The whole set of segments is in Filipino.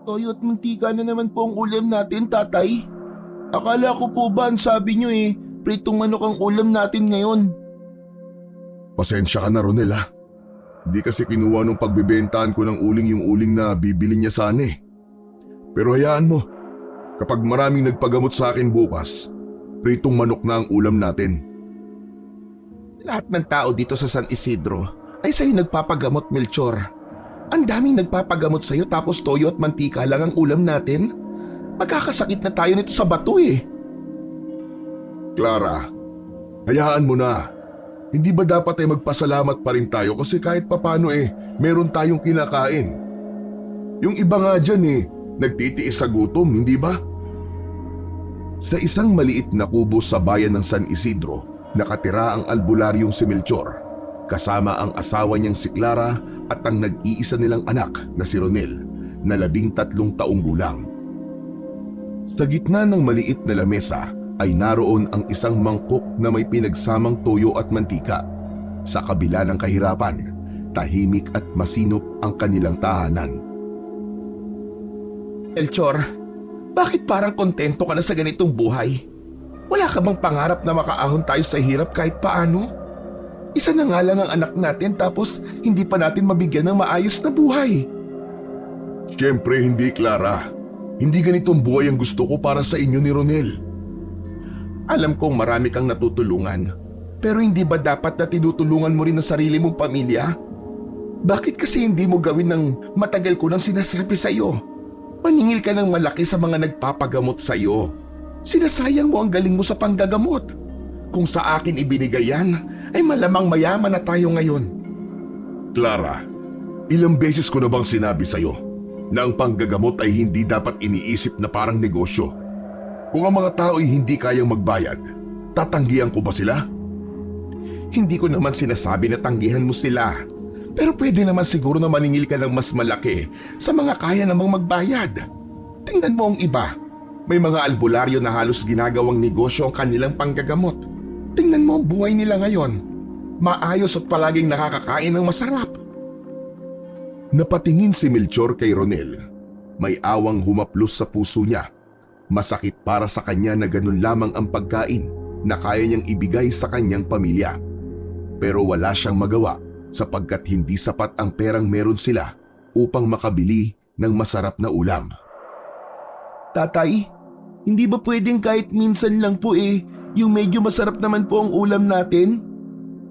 Toyo at mantika na naman po ang ulam natin, tatay. Akala ko po ba ang sabi niyo pritong manok ang ulam natin ngayon. Pasensya ka na, Ronel ha. Di kasi kinuha nung pagbibentahan ko ng uling yung uling na bibili niya sana eh. Pero hayaan mo, kapag maraming nagpagamot sa akin bukas, pritong manok na ang ulam natin. Lahat ng tao dito sa San Isidro ay sa'yo nagpapagamot, Melchor. Ang daming nagpapagamot sa'yo tapos toyo at mantika lang ang ulam natin. Magkakasakit na tayo nito sa bato eh. Clara, hayaan mo na. Hindi ba dapat ay magpasalamat pa rin tayo kasi kahit papano meron tayong kinakain. Yung iba nga dyan nagtitiis sa gutom, hindi ba? Sa isang maliit na kubo sa bayan ng San Isidro, nakatira ang albularyong si Melchor, kasama ang asawa niyang si Clara at ang nag-iisa nilang anak na si Ronel, na 13 taong gulang. Sa gitna ng maliit na lamesa ay naroon ang isang mangkok na may pinagsamang toyo at mantika. Sa kabila ng kahirapan, tahimik at masinop ang kanilang tahanan. Melchor, bakit parang kontento ka na sa ganitong buhay? Wala ka bang pangarap na makaahon tayo sa hirap kahit paano? Isa na nga lang ang anak natin tapos hindi pa natin mabigyan ng maayos na buhay. Siyempre hindi, Clara. Hindi ganitong buhay ang gusto ko para sa inyo ni Ronel. Alam kong marami kang natutulungan, pero hindi ba dapat na tinutulungan mo rin ang sarili mong pamilya? Bakit kasi hindi mo gawin ng matagal ko nang sinasabi sa iyo? Maningil ka ng malaki sa mga nagpapagamot sa iyo. Sinasayang mo ang galing mo sa panggagamot. Kung sa akin ibinigay yan, ay malamang mayaman na tayo ngayon. Clara, ilang beses ko na bang sinabi sa iyo na ang panggagamot ay hindi dapat iniisip na parang negosyo? Kung ang mga tao ay hindi kayang magbayad, tatanggihan ko ba sila? Hindi ko naman sinasabi na tanggihan mo sila. Pero pwede naman siguro na maningil ka ng mas malaki sa mga kaya namang magbayad. Tingnan mo ang iba. May mga albularyo na halos ginagawang negosyo ang kanilang panggagamot. Tingnan mo ang buhay nila ngayon. Maayos at palaging nakakakain ng masarap. Napatingin si Melchor kay Ronel. May awang humaplos sa puso niya. Masakit para sa kanya na ganun lamang ang pagkain na kaya niyang ibigay sa kanyang pamilya. Pero wala siyang magawa sapagkat hindi sapat ang perang meron sila upang makabili ng masarap na ulam. Tatay, hindi ba pwedeng kahit minsan lang po yung medyo masarap naman po ang ulam natin?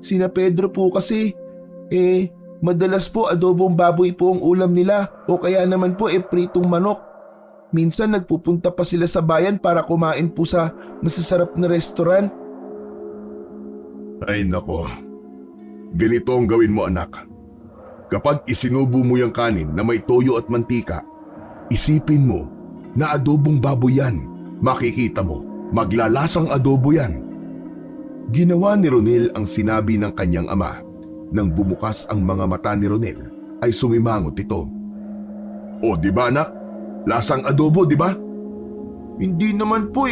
Sina Pedro po kasi, madalas po adobong baboy po ang ulam nila o kaya naman po pritong manok. Minsan nagpupunta pa sila sa bayan para kumain po sa masasarap na restaurant. Ay nako, ganito ang gawin mo anak. Kapag isinubo mo yung kanin na may toyo at mantika, isipin mo na adobong baboy yan. Makikita mo, maglalasang adobo yan. Ginawa ni Ronel ang sinabi ng kanyang ama. Nang bumukas ang mga mata ni Ronel, ay sumimangot ito. O di ba anak? Lasang adobo, di ba? Hindi naman po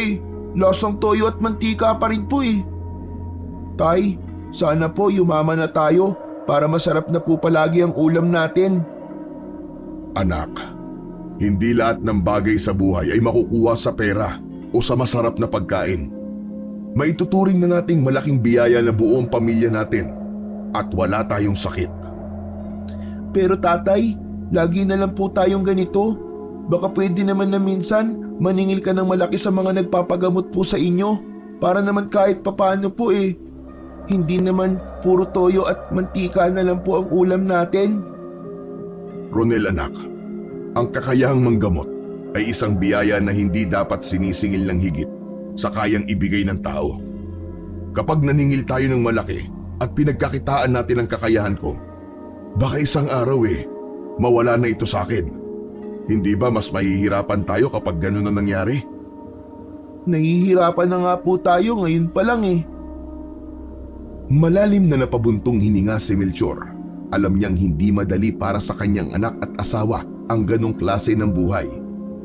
Lasang toyo at mantika pa rin po Tay, sana po yumaman na tayo para masarap na po palagi ang ulam natin. Anak, hindi lahat ng bagay sa buhay ay makukuha sa pera o sa masarap na pagkain. Maituturing na nating malaking biyaya na buong pamilya natin at wala tayong sakit. Pero tatay, lagi na lang po tayong ganito. Baka pwede naman na minsan maningil ka ng malaki sa mga nagpapagamot po sa inyo para naman kahit papano po hindi naman puro toyo at mantika na lang po ang ulam natin. Ronel anak, ang kakayahang manggamot ay isang biyaya na hindi dapat sinisingil ng higit sa kayang ibigay ng tao. Kapag naningil tayo ng malaki at pinagkakitaan natin ang kakayahan ko, baka isang araw mawala na ito sa akin. Hindi ba mas mahihirapan tayo kapag ganun na nangyari? Nahihirapan na nga po tayo ngayon pa lang Malalim na napabuntong hininga si Melchor. Alam niyang hindi madali para sa kanyang anak at asawa ang ganong klase ng buhay.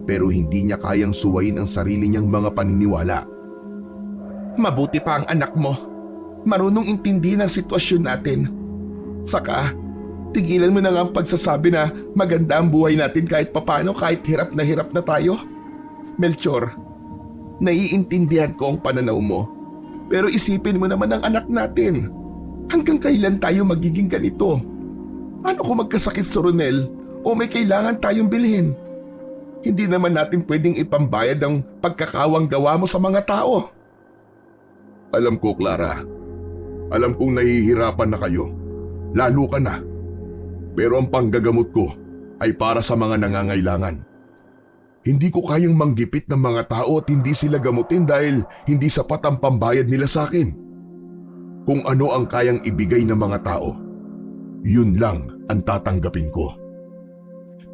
Pero hindi niya kayang suwayin ang sarili niyang mga paniniwala. Mabuti pa ang anak mo. Marunong intindihin ang sitwasyon natin. Saka, Tigilan mo na nga ang pagsasabi na maganda ang buhay natin kahit papano, kahit hirap na tayo. Melchor, naiintindihan ko ang pananaw mo. Pero isipin mo naman ang anak natin. Hanggang kailan tayo magiging ganito? Paano kung magkasakit si Ronel o may kailangan tayong bilhin? Hindi naman natin pwedeng ipambayad ang pagkakawang gawa mo sa mga tao. Alam ko, Clara. Alam kong nahihirapan na kayo. Lalo ka na. Pero ang panggagamot ko ay para sa mga nangangailangan. Hindi ko kayang manggipit ng mga tao at hindi sila gamutin dahil hindi sapat ang pambayad nila sa akin. Kung ano ang kayang ibigay ng mga tao, yun lang ang tatanggapin ko.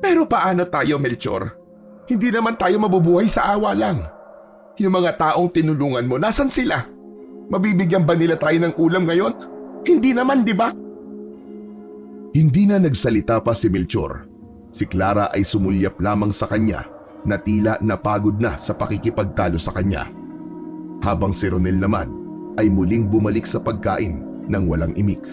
Pero paano tayo, Melchor? Hindi naman tayo mabubuhay sa awa lang. Yung mga taong tinulungan mo, nasan sila? Mabibigyan ba nila tayo ng ulam ngayon? Hindi naman, di ba? Hindi na nagsalita pa si Melchor. Si Clara ay sumulyap lamang sa kanya na tila napagod na sa pakikipagtalo sa kanya. Habang si Ronel naman ay muling bumalik sa pagkain ng walang imik.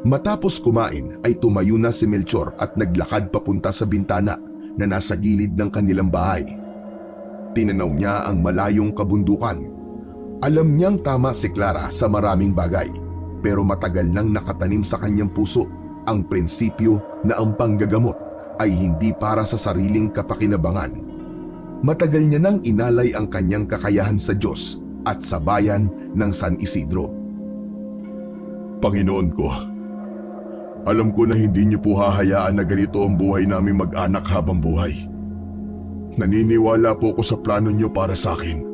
Matapos kumain ay tumayo na si Melchor at naglakad papunta sa bintana na nasa gilid ng kanilang bahay. Tinanaw niya ang malayong kabundukan. Alam niyang tama si Clara sa maraming bagay, pero matagal nang nakatanim sa kanyang puso ang prinsipyo na ang panggagamot ay hindi para sa sariling kapakinabangan. Matagal niya nang inalay ang kanyang kakayahan sa Diyos at sa bayan ng San Isidro. Panginoon ko, alam ko na hindi niyo po hahayaan na ganito ang buhay namin mag-anak habang buhay. Naniniwala po ko sa plano niyo para sa akin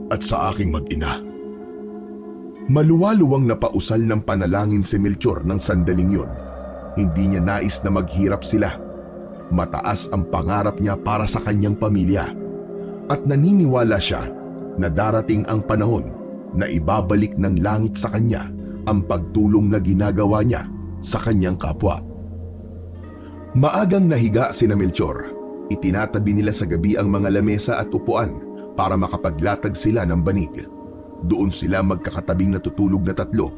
at sa aking mag-ina. Maluwaluwang napausal ng panalangin si Melchor ng sandaling yun. Hindi niya nais na maghirap sila. Mataas ang pangarap niya para sa kanyang pamilya. At naniniwala siya na darating ang panahon na ibabalik ng langit sa kanya ang pagtulong na ginagawa niya sa kanyang kapwa. Maagang nahiga sina Melchor. Itinatabi nila sa gabi ang mga lamesa at upuan para makapaglatag sila ng banig. Doon sila magkakatabing natutulog na tatlo.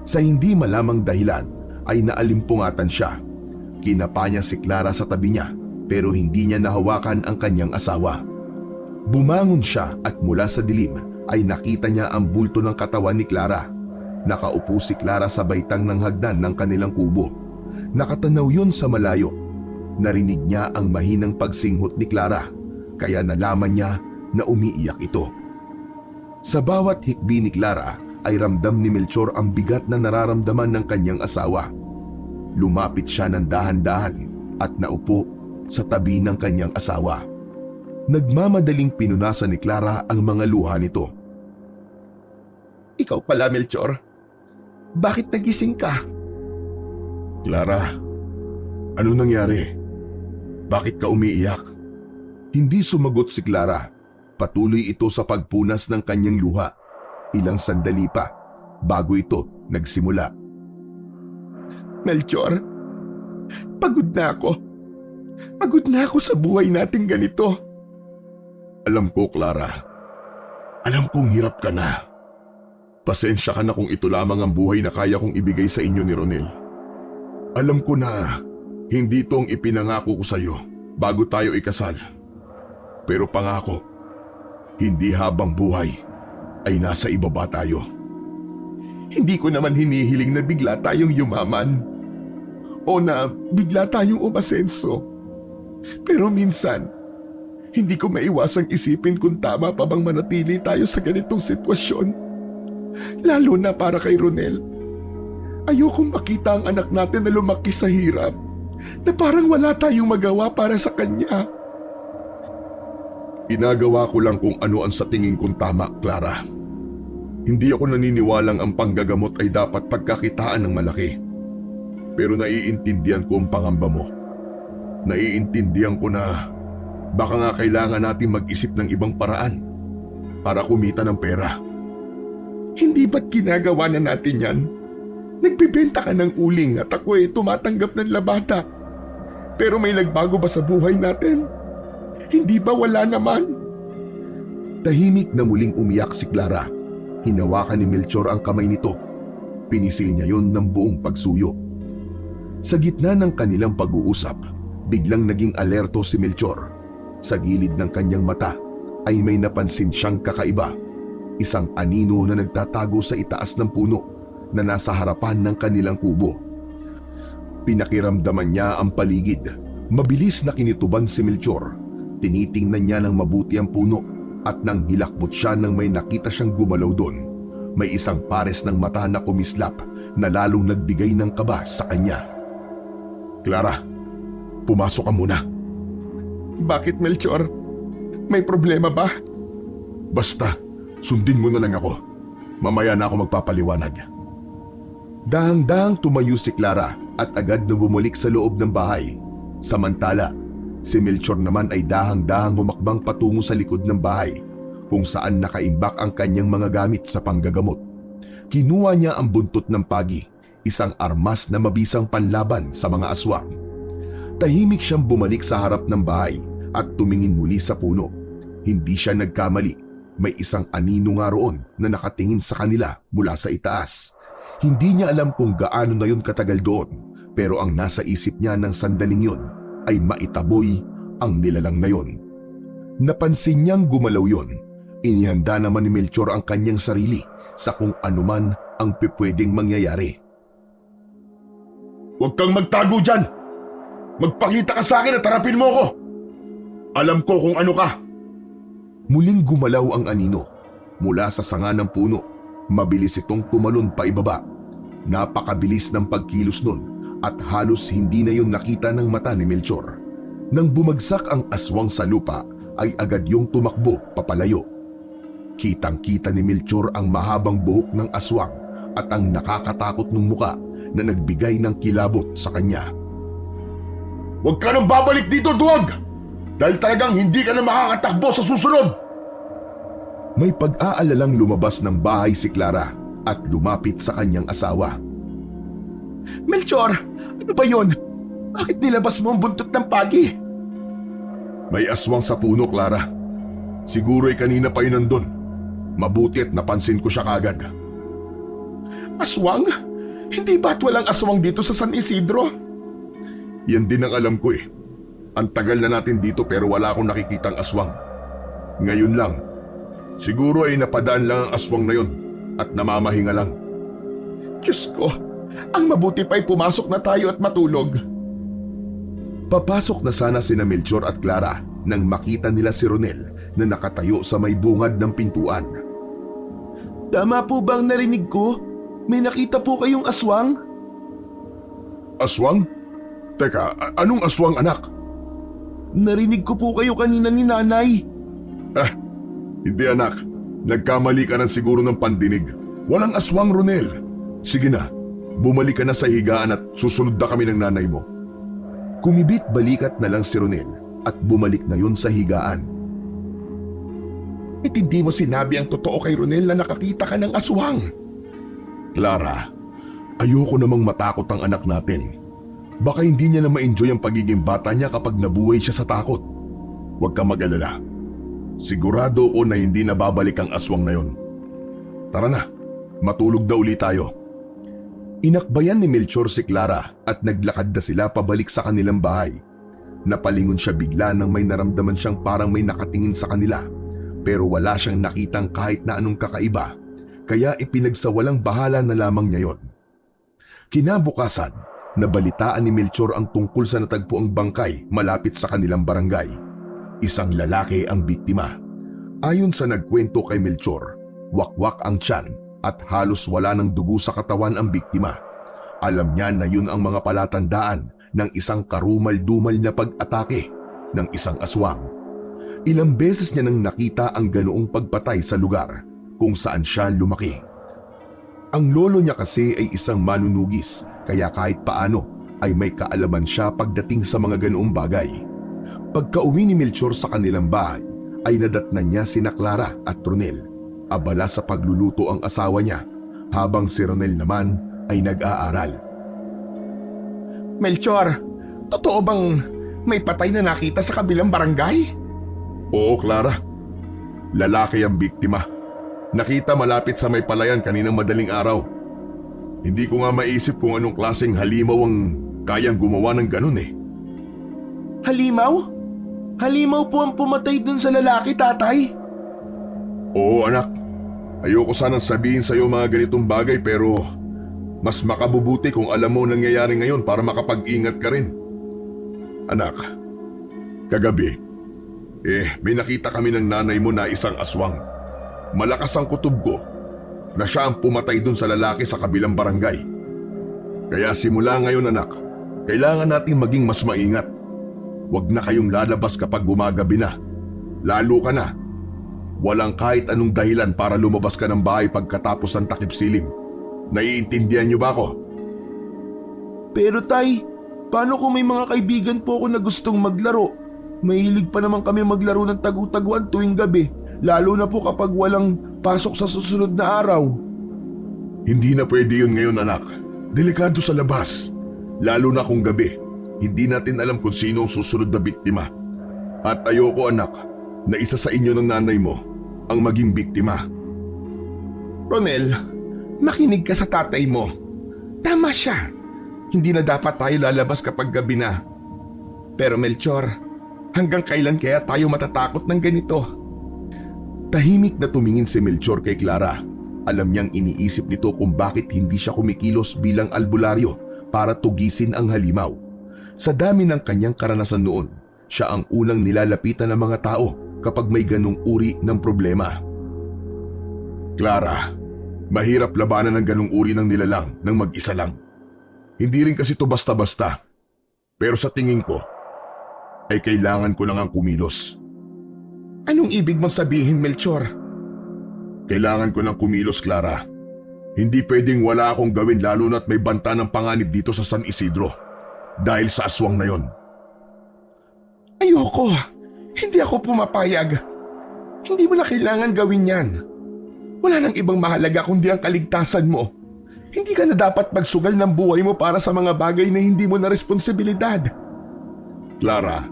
Sa hindi malamang dahilan ay naalimpungatan siya. Kinapa niya si Clara sa tabi niya pero hindi niya nahawakan ang kanyang asawa. Bumangon siya at mula sa dilim ay nakita niya ang bulto ng katawan ni Clara. Nakaupo si Clara sa baitang ng hagdan ng kanilang kubo. Nakatanaw yun sa malayo. Narinig niya ang mahinang pagsinghot ni Clara, kaya nalaman niya na umiiyak ito. Sa bawat hikbi ni Clara ay ramdam ni Melchor ang bigat na nararamdaman ng kanyang asawa. Lumapit siya ng dahan-dahan at naupo sa tabi ng kanyang asawa. Nagmamadaling pinunasan ni Clara ang mga luha nito. Ikaw pala, Melchor. Bakit nagising ka? Clara, ano nangyari? Bakit ka umiiyak? Hindi sumagot si Clara. Patuloy ito sa pagpunas ng kanyang luha. Ilang sandali pa bago ito nagsimula. Melchor, pagod na ako. Pagod na ako sa buhay nating ganito. Alam ko, Clara. Alam kong hirap ka na. Pasensya ka na kung ito lamang ang buhay na kaya kong ibigay sa inyo ni Ronel. Alam ko na hindi ito ang ipinangako ko sa iyo bago tayo ikasal. Pero pangako, hindi habang buhay ay nasa ibaba tayo. Hindi ko naman hinihiling na bigla tayong yumaman o na bigla tayong umasenso. Pero minsan, hindi ko maiwasang isipin kung tama pa bang manatili tayo sa ganitong sitwasyon. Lalo na para kay Ronel. Ayokong makita ang anak natin na lumaki sa hirap, na parang wala tayong magawa para sa kanya. Ginagawa ko lang kung ano ang sa tingin kong tama, Clara. Hindi ako naniniwalang ang panggagamot ay dapat pagkakitaan ng malaki. Pero naiintindihan ko ang pangamba mo. Naiintindihan ko na baka nga kailangan natin mag-isip ng ibang paraan para kumita ng pera. Hindi ba't ginagawa na natin yan? Nagbibenta ka ng uling at ako tumatanggap ng labada. Pero may nagbago ba sa buhay natin? Hindi ba wala naman? Tahimik na muling umiyak si Clara. Hinawakan ni Melchor ang kamay nito. Pinisil niya yon ng buong pagsuyo. Sa gitna ng kanilang pag-uusap, biglang naging alerto si Melchor. Sa gilid ng kanyang mata ay may napansin siyang kakaiba. Isang anino na nagtatago sa itaas ng puno na nasa harapan ng kanilang kubo. Pinakiramdaman niya ang paligid. Mabilis na kinituban si Melchor. Tinitingnan niya ng mabuti ang puno at nang hilakbot siya nang may nakita siyang gumalaw doon. May isang pares ng mata na kumislap na lalong nagbigay ng kaba sa kanya. Clara, pumasok ka muna. Bakit, Melchor? May problema ba? Basta, sundin mo na lang ako. Mamaya na ako magpapaliwanag. Dahang-dahang tumayo si Clara at agad na bumalik sa loob ng bahay. Samantala, si Melchor naman ay dahang-dahang humakbang patungo sa likod ng bahay kung saan nakaimbak ang kanyang mga gamit sa panggagamot. Kinuha niya ang buntot ng pagi, isang armas na mabisang panlaban sa mga aswang. Tahimik siyang bumalik sa harap ng bahay at tumingin muli sa puno. Hindi siya nagkamali. May isang anino nga roon na nakatingin sa kanila mula sa itaas. Hindi niya alam kung gaano na yun katagal doon, pero ang nasa isip niya ng sandaling yun ay maitaboy ang nilalang na yun. Napansin niyang gumalaw yun. Inihanda naman ni Melchor ang kanyang sarili sa kung anuman ang pipwedeng mangyayari. Huwag kang magtago dyan! Magpakita ka sa akin at harapin mo ako! Alam ko kung ano ka! Muling gumalaw ang anino. Mula sa sanga ng puno, mabilis itong tumalon pa ibaba. Napakabilis ng pagkilos nun at halos hindi na yun nakita ng mata ni Melchor. Nang bumagsak ang aswang sa lupa, ay agad yung tumakbo papalayo. Kitang-kita ni Melchor ang mahabang buhok ng aswang at ang nakakatakot ng muka na nagbigay ng kilabot sa kanya. Huwag ka nang babalik dito, duwag! Dahil talagang hindi ka na makakatakbo sa susunod! May pag-aalalang lumabas ng bahay si Clara at lumapit sa kanyang asawa. Melchor, ano ba yon? Bakit nilabas mo ang buntot ng pagi? May aswang sa puno, Clara. Siguro'y kanina pa yun nandun. Mabuti at napansin ko siya kagad. Aswang? Hindi ba't walang aswang dito sa San Isidro? Yan din ang alam ko eh. Ang tagal na natin dito pero wala akong nakikitang aswang. Ngayon lang, siguro ay napadaan lang ang aswang na yun at namamahinga lang. Diyos ko, ang mabuti pa'y pumasok na tayo at matulog. Papasok na sana sina Melchor at Clara nang makita nila si Ronel na nakatayo sa may bungad ng pintuan. Tama po bang narinig ko? May nakita po kayong aswang? Aswang? Teka, anong aswang, anak? Narinig ko po kayo kanina ni nanay. Hindi, anak. Nagkamali ka na siguro ng pandinig. Walang aswang, Ronel. Sige na, bumalik ka na sa higaan at susunod na kami ng nanay mo. Kumibit balikat na lang si Ronel at bumalik na yun sa higaan. At hindi mo sinabi ang totoo kay Ronel na nakakita ka ng aswang. Clara, ayoko namang matakot ang anak natin. Baka hindi niya na ma-enjoy ang pagiging bata niya kapag nabuhay siya sa takot. Huwag kang mag-alala. Sigurado ko na hindi na babalik ang aswang na yon. Tara na, matulog na uli tayo. Inakbayan ni Melchor si Clara at naglakad na sila pabalik sa kanilang bahay. Napalingon siya bigla nang may naramdaman siyang parang may nakatingin sa kanila. Pero wala siyang nakitang kahit na anong kakaiba, kaya ipinagsawalang bahala na lamang niya yon. Kinabukasan, nabalitaan ni Melchor ang tungkol sa natagpuang bangkay malapit sa kanilang barangay. Isang lalaki ang biktima. Ayon sa nagkwento kay Melchor, wakwak ang tiyan at halos wala ng dugo sa katawan ang biktima. Alam niya na yun ang mga palatandaan ng isang karumal-dumal na pag-atake ng isang aswang. Ilang beses niya nang nakita ang ganoong pagpatay sa lugar kung saan siya lumaki. Ang lolo niya kasi ay isang manunugis, kaya kahit paano ay may kaalaman siya pagdating sa mga ganoong bagay. Pagka-uwi ni Melchor sa kanilang bahay, ay nadatnan niya sina Clara at Ronel. Abala sa pagluluto ang asawa niya, habang si Ronel naman ay nag-aaral. Melchor, totoo bang may patay na nakita sa kabilang barangay? Oo, Clara. Lalaki ang biktima. Nakita malapit sa may palayan kaninang madaling araw. Hindi ko nga maisip kung anong klaseng halimaw ang kayang gumawa ng ganun eh. Halimaw? Halimaw po ang pumatay dun sa lalaki, tatay. Oo anak, ayoko sanang sabihin sa'yo mga ganitong bagay pero mas makabubuti kung alam mo nangyayari ngayon para makapag-ingat ka rin. Anak, kagabi, may nakita kami ng nanay mo na isang aswang. Malakas ang kutob ko na siya ang pumatay dun sa lalaki sa kabilang barangay. Kaya simula ngayon anak, kailangan nating maging mas maingat. Huwag na kayong lalabas kapag gumagabi na. Lalo ka na. Walang kahit anong dahilan para lumabas ka ng bahay pagkatapos ng takip silim. Naiintindihan niyo ba ako? Pero tay, paano kung may mga kaibigan po ako na gustong maglaro? Mahilig pa naman kami maglaro ng tagu-taguan tuwing gabi, lalo na po kapag walang pasok sa susunod na araw. Hindi na pwede yun ngayon anak. Delikado sa labas. Lalo na kung gabi. Hindi natin alam kung sino ang susunod na biktima. At ayoko anak na isa sa inyo ng nanay mo ang maging biktima. Ronel, makinig ka sa tatay mo. Tama siya. Hindi na dapat tayo lalabas kapag gabi na. Pero Melchor, hanggang kailan kaya tayo matatakot ng ganito? Tahimik na tumingin si Melchor kay Clara. Alam niyang iniisip nito kung bakit hindi siya kumikilos bilang albularyo para tugisin ang halimaw. Sa dami ng kanyang karanasan noon, siya ang unang nilalapitan ng mga tao kapag may ganung uri ng problema. Clara, mahirap labanan ng ganung uri ng nilalang ng mag-isa lang. Hindi rin kasi to basta-basta. Pero sa tingin ko, ay kailangan ko lang ang kumilos. Anong ibig mong sabihin, Melchor? Kailangan ko ng kumilos, Clara. Hindi pwedeng wala akong gawin lalo na't may banta ng panganib dito sa San Isidro. Dahil sa aswang na yon. Ayoko. Hindi ako pumapayag. Hindi mo na kailangan gawin yan. Wala nang ibang mahalaga kundi ang kaligtasan mo. Hindi ka na dapat magsugal ng buhay mo para sa mga bagay na hindi mo na responsibilidad. Clara,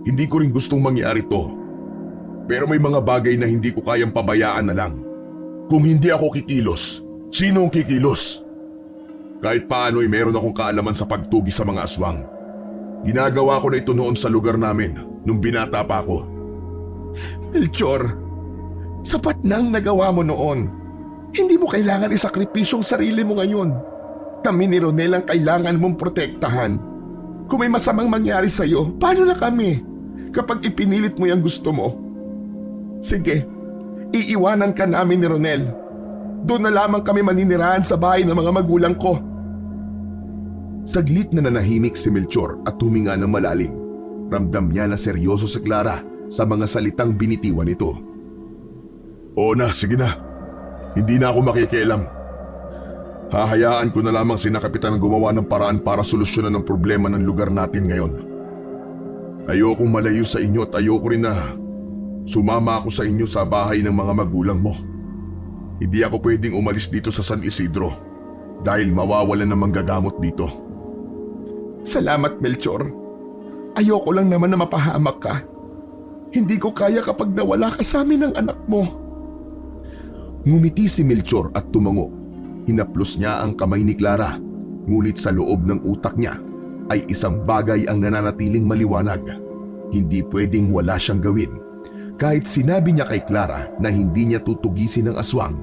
hindi ko rin gustong mangyari to. Pero may mga bagay na hindi ko kayang pabayaan na lang. Kung hindi ako kikilos, sino ang kikilos? Kahit paano ay meron akong kaalaman sa pagtugi sa mga aswang. Ginagawa ko na ito noon sa lugar namin nung binata pa ako. Melchor, sapat na ang nagawa mo noon. Hindi mo kailangan isakripisyong sarili mo ngayon. Kami ni Ronel ang kailangan mong protektahan. Kung may masamang mangyari sa'yo, paano na kami? Kapag ipinilit mo yung gusto mo. Sige, iiwanan ka namin ni Ronel. Doon na lamang kami maninirahan sa bahay ng mga magulang ko. Saglit na nanahimik si Melchor at huminga ng malalim. Ramdam niya na seryoso si Clara sa mga salitang binitiwan nito. Oo na, sige na. Hindi na ako makikialam. Hahayaan ko na lamang si Kapitan gumawa ng paraan para solusyonan ang problema ng lugar natin ngayon. Ayokong malayo sa inyo at ayoko rin na sumama ako sa inyo sa bahay ng mga magulang mo. Hindi ako pwedeng umalis dito sa San Isidro dahil mawawalan ng manggagamot dito. Salamat, Melchor. Ayoko lang naman na mapahamak ka. Hindi ko kaya kapag nawala ka sa amin ng anak mo. Ngumiti si Melchor at tumango. Hinaplos niya ang kamay ni Clara, ngunit sa loob ng utak niya ay isang bagay ang nananatiling maliwanag. Hindi pwedeng wala siyang gawin. Kahit sinabi niya kay Clara na hindi niya tutugisin ang aswang,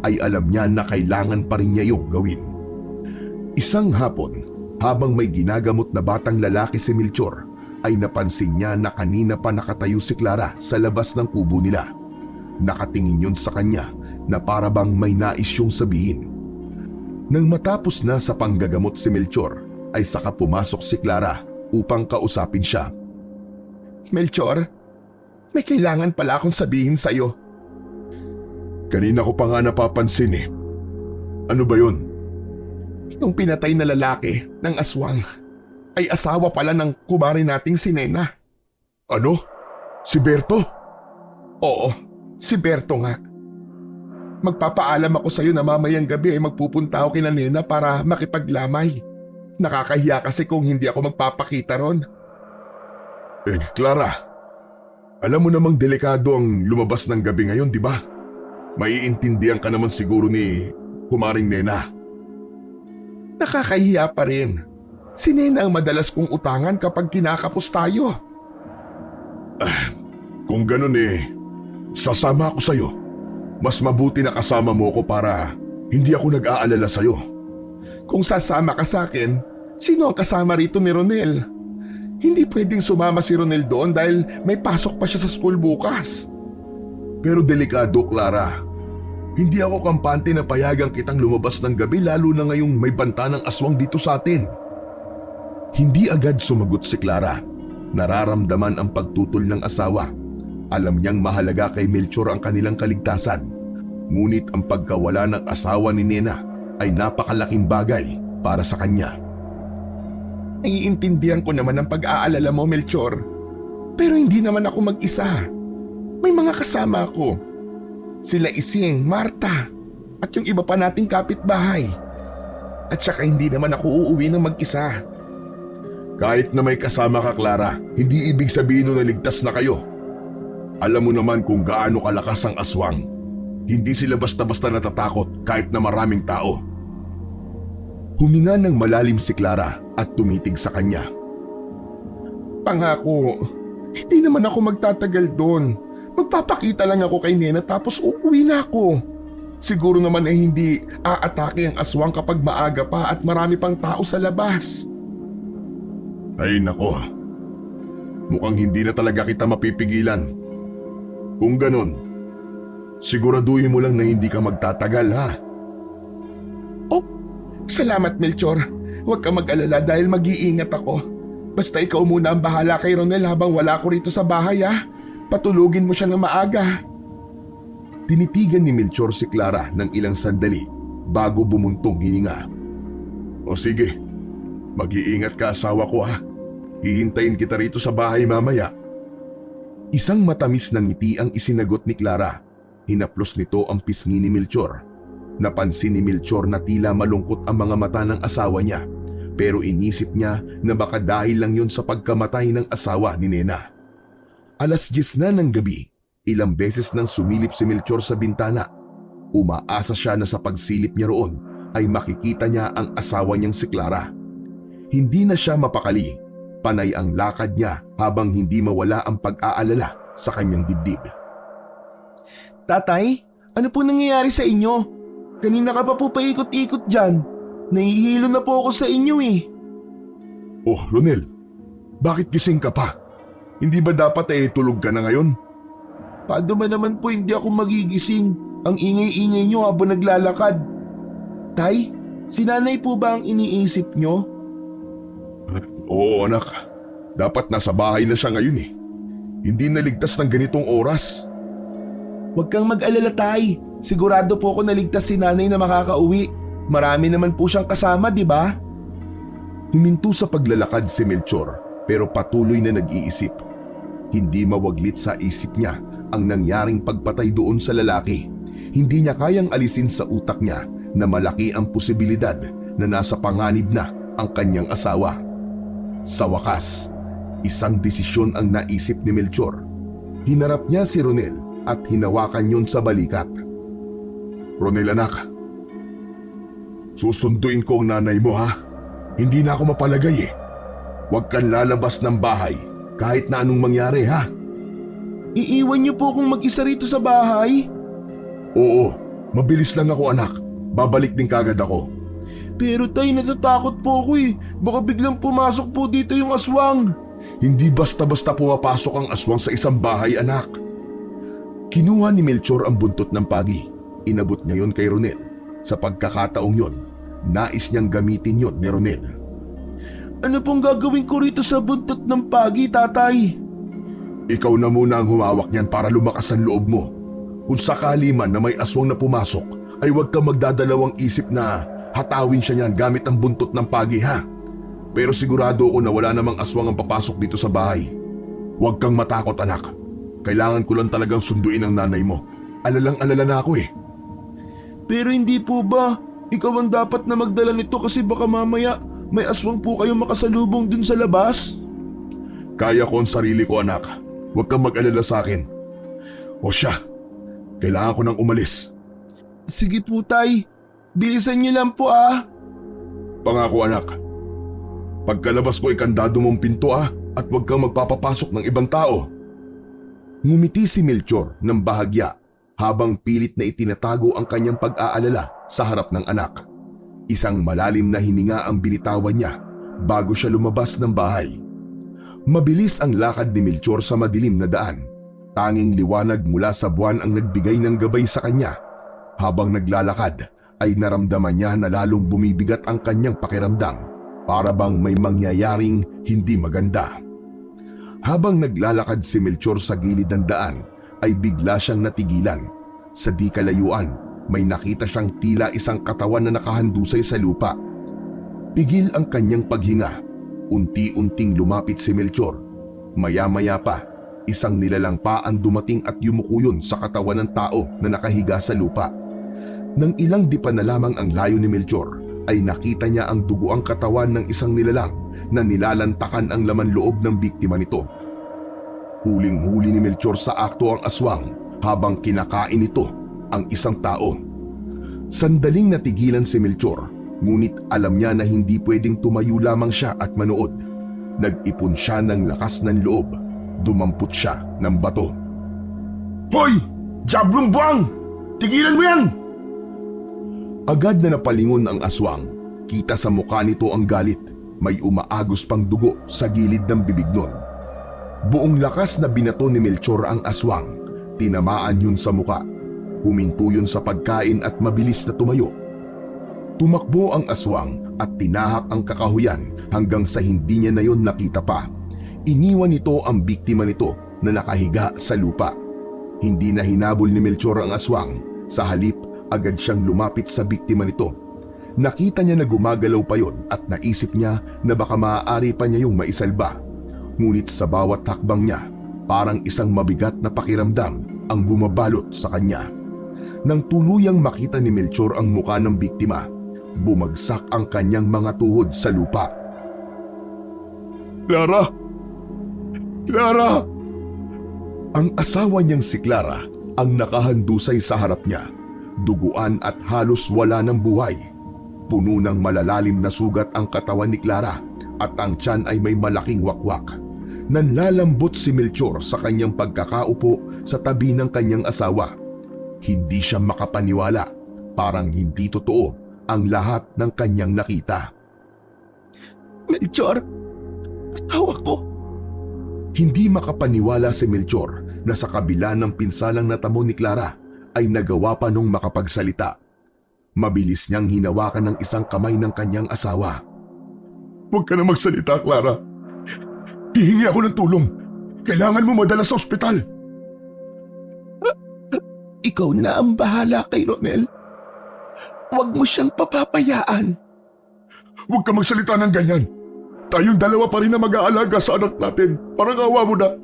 ay alam niya na kailangan pa rin niya yung gawin. Isang hapon, habang may ginagamot na batang lalaki si Melchor, ay napansin niya na kanina pa nakatayo si Clara sa labas ng kubo nila. Nakatingin yun sa kanya na para bang may nais siyang sabihin. Nang matapos na sa panggagamot si Melchor, ay saka pumasok si Clara upang kausapin siya. Melchor, may kailangan pala akong sabihin sa'yo. Kanina ko pa nga napapansin eh. Ano ba yun? Yung pinatay na lalaki ng aswang ay asawa pala ng kumare nating si Nena. Ano? Si Berto? Oo, si Berto nga. Magpapaalam ako sa'yo na mamayang gabi ay magpupunta ako kina Nena para makipaglamay. Nakakahiya kasi kung hindi ako magpapakita ron. Clara, alam mo namang delikado ang lumabas ng gabi ngayon, di ba? Maiintindihan ka naman siguro ni Kumaring Nena. Nakakahiya pa rin. Si Nena ang madalas kong utangan kapag kinakapos tayo. Kung ganun sasama ako sa'yo. Mas mabuti na kasama mo ko para hindi ako nag-aalala sa'yo. Kung sasama ka sa akin, sino ang kasama rito ni Ronel? Hindi pwedeng sumama si Ronel doon dahil may pasok pa siya sa school bukas. Pero delikado, Clara. Hindi ako kampante na payagang kitang lumabas ng gabi lalo na ngayong may banta ng aswang dito sa atin. Hindi agad sumagot si Clara. Nararamdaman ang pagtutol ng asawa. Alam niyang mahalaga kay Melchor ang kanilang kaligtasan. Ngunit ang pagkawala ng asawa ni Nena ay napakalaking bagay para sa kanya. Naiintindihan ko naman ang pag-aalala mo, Melchor. Pero hindi naman ako mag-isa. May mga kasama ako. Sila Ising, Marta, at yung iba pa nating kapitbahay. At saka hindi naman ako uuwi ng mag-isa. Kahit na may kasama ka, Clara, hindi ibig sabihin na ligtas na kayo. Alam mo naman kung gaano kalakas ang aswang. Hindi sila basta-basta natatakot kahit na maraming tao. Huminga ng malalim si Clara at tumitig sa kanya. Pangako, hindi naman ako magtatagal doon. Magpapakita lang ako kay Nena tapos uuwi na ako. Siguro naman hindi aatake ang aswang kapag maaga pa at marami pang tao sa labas. Ay nako, mukhang hindi na talaga kita mapipigilan. Kung ganon, siguraduhin mo lang na hindi ka magtatagal, ha? Oh, salamat Melchor. Huwag ka mag-alala dahil mag-iingat ako. Basta ikaw muna ang bahala kay Ronel habang wala ko rito sa bahay, ha? Patulugin mo siya ng maaga. Tinitigan ni Melchor si Clara ng ilang sandali bago bumuntong hininga. O sige, mag-iingat ka, asawa ko, ha? Hihintayin kita rito sa bahay mamaya. Isang matamis na ngiti ang isinagot ni Clara. Hinaplos nito ang pisngi ni Melchor. Napansin ni Melchor na tila malungkot ang mga mata ng asawa niya. Pero inisip niya na baka dahil lang yun sa pagkamatay ng asawa ni Nena. 10:00 na ng gabi, ilang beses nang sumilip si Melchor sa bintana. Umaasa siya na sa pagsilip niya roon ay makikita niya ang asawa niyang si Clara. Hindi na siya mapakali. Panay ang lakad niya habang hindi mawala ang pag-aalala sa kanyang dibdib. Tatay, ano po nangyayari sa inyo? Kanina ka pa po paikot-ikot dyan. Nahihilo na po ako sa inyo eh. Oh, Ronel, bakit gising ka pa? Hindi ba dapat tulog ka na ngayon? Paano ba naman po hindi ako magigising? Ang ingay-ingay nyo habang naglalakad. Tay, si nanay po ba ang iniisip nyo? Oo, anak. Dapat nasa bahay na siya ngayon eh. Hindi naligtas ng ganitong oras. Huwag kang mag-alala, tay. Sigurado po ako naligtas si nanay na makakauwi. Marami naman po siyang kasama, di ba? Huminto sa paglalakad si Melchor pero patuloy na nag-iisip. Hindi mawaglit sa isip niya ang nangyaring pagpatay doon sa lalaki. Hindi niya kayang alisin sa utak niya na malaki ang posibilidad na nasa panganib na ang kanyang asawa. Sa wakas, isang desisyon ang naisip ni Melchor. Hinarap niya si Ronel at hinawakan yun sa balikat. Ronel, anak, susunduin ko ang nanay mo, ha? Hindi na ako mapalagay eh. Huwag kang lalabas ng bahay kahit na anong mangyari, ha? Iiwan niyo po akong mag-isa rito sa bahay? Oo, mabilis lang ako, anak. Babalik din kagad ako. Pero tay, natatakot po ako eh. Baka biglang pumasok po dito yung aswang. Hindi basta-basta pumapasok ang aswang sa isang bahay, anak. Kinuha ni Melchor ang buntot ng pagi. Inabot niya yon kay Ronel. Sa pagkakataong yon, nais niyang gamitin yon ni Ronel. Ano pong gagawin ko rito sa buntot ng pagi, tatay? Ikaw na muna ang humawak niyan para lumakas ang loob mo. Kung sakali man na may aswang na pumasok, ay huwag kang magdadalawang isip na hatawin siya niyan gamit ang buntot ng pagi, ha? Pero sigurado ako na wala namang aswang ang papasok dito sa bahay. Huwag kang matakot, anak. Kailangan ko lang talagang sunduin ang nanay mo. Alalang-alala na ako eh. Pero hindi po ba? Ikaw ang dapat na magdala nito kasi baka mamaya may aswang po kayong makasalubong dun sa labas. Kaya ko ang sarili ko, anak. Huwag kang mag-alala sa akin. O siya, kailangan ko nang umalis. Sige po, tay. Bilisan niyo lang po, ah. Pangako, anak. Pagkalabas ko ikandado mong pinto at huwag kang magpapapasok ng ibang tao. Ngumiti si Melchor ng bahagya habang pilit na itinatago ang kanyang pag-aalala sa harap ng anak. Isang malalim na hininga ang binitawan niya bago siya lumabas ng bahay. Mabilis ang lakad ni Melchor sa madilim na daan. Tanging liwanag mula sa buwan ang nagbigay ng gabay sa kanya. Habang naglalakad ay naramdaman niya na lalong bumibigat ang kanyang pakiramdam, para bang may mangyayaring hindi maganda. Habang naglalakad si Melchor sa gilid ng daan ay bigla siyang natigilan. Sa di kalayuan may nakita siyang tila isang katawan na nakahandusay sa lupa. Pigil ang kanyang paghinga. Unti-unting lumapit si Melchor. Maya-maya pa, isang nilalang pa ang dumating at yumuko sa katawan ng tao na nakahiga sa lupa. Nang ilang di pa na lamang ang layo ni Melchor, ay nakita niya ang duguang katawan ng isang nilalang na nilalantakan ang laman loob ng biktima nito. Huling-huli ni Melchor sa akto ang aswang habang kinakain nito ang isang tao. Sandaling natigilan si Melchor, ngunit alam niya na hindi pwedeng tumayo lamang siya at manood. Nag-ipon siya ng lakas ng loob. Dumampot siya ng bato. Hoy! Diablong buwang! Tigilan mo yan! Agad na napalingon ang aswang. Kita sa mukha nito ang galit. May umaagos pang dugo sa gilid ng bibig nun. Buong lakas na binato ni Melchor ang aswang. Tinamaan yun sa mukha. Huminto yun sa pagkain at mabilis na tumayo. Tumakbo ang aswang at tinahak ang kakahuyan hanggang sa hindi niya na yun nakita pa. Iniwan nito ang biktima nito na nakahiga sa lupa. Hindi na hinabol ni Melchor ang aswang. Sa halip, agad siyang lumapit sa biktima nito. Nakita niya na gumagalaw pa yon at naisip niya na baka maaari pa niya yung maisalba. Ngunit sa bawat hakbang niya, parang isang mabigat na pakiramdam ang bumabalot sa kanya. Nang tuluyang makita ni Melchor ang muka ng biktima, bumagsak ang kanyang mga tuhod sa lupa. Clara! Clara! Ang asawa niyang si Clara ang nakahandusay sa harap niya. Duguan at halos wala ng buhay. Puno ng malalalim na sugat ang katawan ni Clara at ang tiyan ay may malaking wakwak. Nanlalambot si Melchor sa kanyang pagkakaupo sa tabi ng kanyang asawa. Hindi siya makapaniwala. Parang hindi totoo ang lahat ng kanyang nakita. Melchor, asawa ko. Hindi makapaniwala si Melchor na sa kabila ng pinsalang natamo ni Clara ay nagawa pa nung makapagsalita. Mabilis niyang hinawakan ng isang kamay ng kanyang asawa. Huwag ka na magsalita, Clara. Hihingi ako ng tulong. Kailangan mo madala sa ospital. Ikaw na ang bahala kay Ronel. Huwag mo siyang papapayaan. Huwag ka magsalita ng ganyan. Tayong dalawa pa rin na mag-aalaga sa anak natin. Parang awa mo na.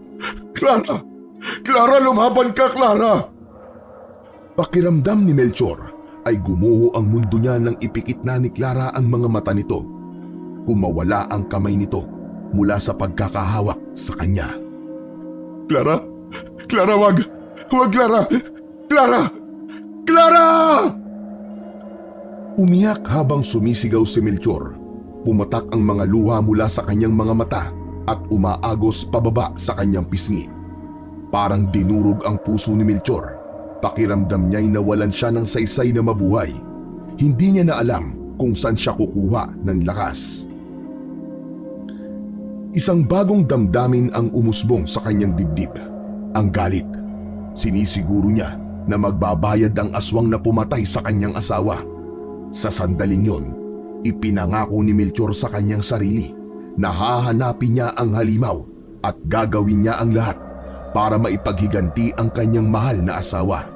Clara! Clara, lumaban ka, Clara! Pakiramdam ni Melchor ay gumuho ang mundo niya nang ipikit na ni Clara ang mga mata nito. Kumawala ang kamay nito mula sa pagkakahawak sa kanya. Clara! Clara, wag! Wag, Clara! Clara! Clara! Umiyak habang sumisigaw si Melchor. Pumatak ang mga luha mula sa kanyang mga mata at umaagos pababa sa kanyang pisngi. Parang dinurog ang puso ni Melchor. Pakiramdam niya'y nawalan siya ng saysay na mabuhay. Hindi niya na alam kung saan siya kukuha ng lakas. Isang bagong damdamin ang umusbong sa kanyang dibdib. Ang galit. Sinisiguro niya na magbabayad ang aswang na pumatay sa kanyang asawa. Sa sandaling yon, ipinangako ni Melchor sa kanyang sarili na hahanapin niya ang halimaw at gagawin niya ang lahat para maipaghiganti ang kanyang mahal na asawa.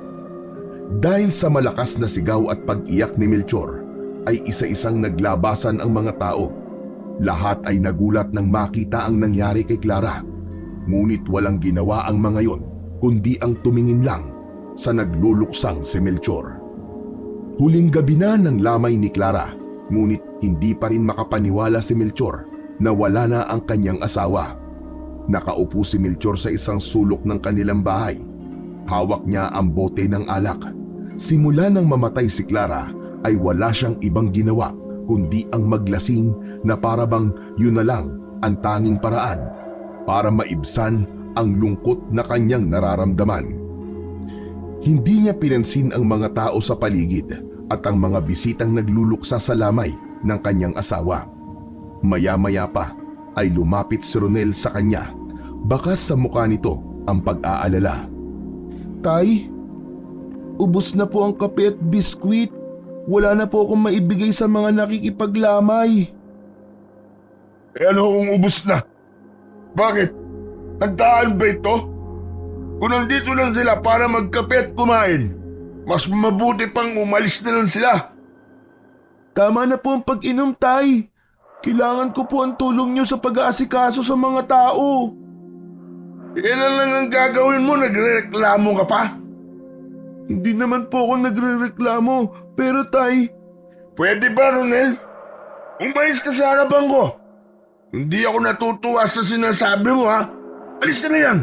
Dahil sa malakas na sigaw at pag-iyak ni Melchor, ay isa-isang naglabasan ang mga tao. Lahat ay nagulat nang makita ang nangyari kay Clara. Ngunit walang ginawa ang mga yon, kundi ang tumingin lang sa nagluluksang si Melchor. Huling gabi na ng lamay ni Clara, ngunit hindi pa rin makapaniwala si Melchor na wala na ang kanyang asawa. Nakaupo si Melchor sa isang sulok ng kanilang bahay. Hawak niya ang bote ng alak. Simula nang mamatay si Clara ay wala siyang ibang ginawa kundi ang maglasing na parabang yun na lang ang tanging paraan para maibsan ang lungkot na kanyang nararamdaman. Hindi niya pinansin ang mga tao sa paligid at ang mga bisitang nagluluksa sa lamay ng kanyang asawa. Maya-maya pa ay lumapit si Ronel sa kanya. Bakas sa mukha nito ang pag-aalala. Tay, ubos na po ang kape at biskwit. Wala na po akong maibigay sa mga nakikipaglamay. Ano kung ubus na? Bakit? Handaan ba ito? Kung nandito lang sila para magkape at kumain, mas mabuti pang umalis na lang sila. Tama na po ang pag-inom, Tay. Kailangan ko po ang tulong niyo sa pag-aasikaso sa mga tao. Yan lang ang gagawin mo, nagrereklamo ka pa? Hindi naman po ako nagrereklamo, pero Tay, Pwede ba, Ronel? Umalis ka sa harapan ko. Hindi ako natutuwa sa sinasabi mo, ha? Alis ka na yan.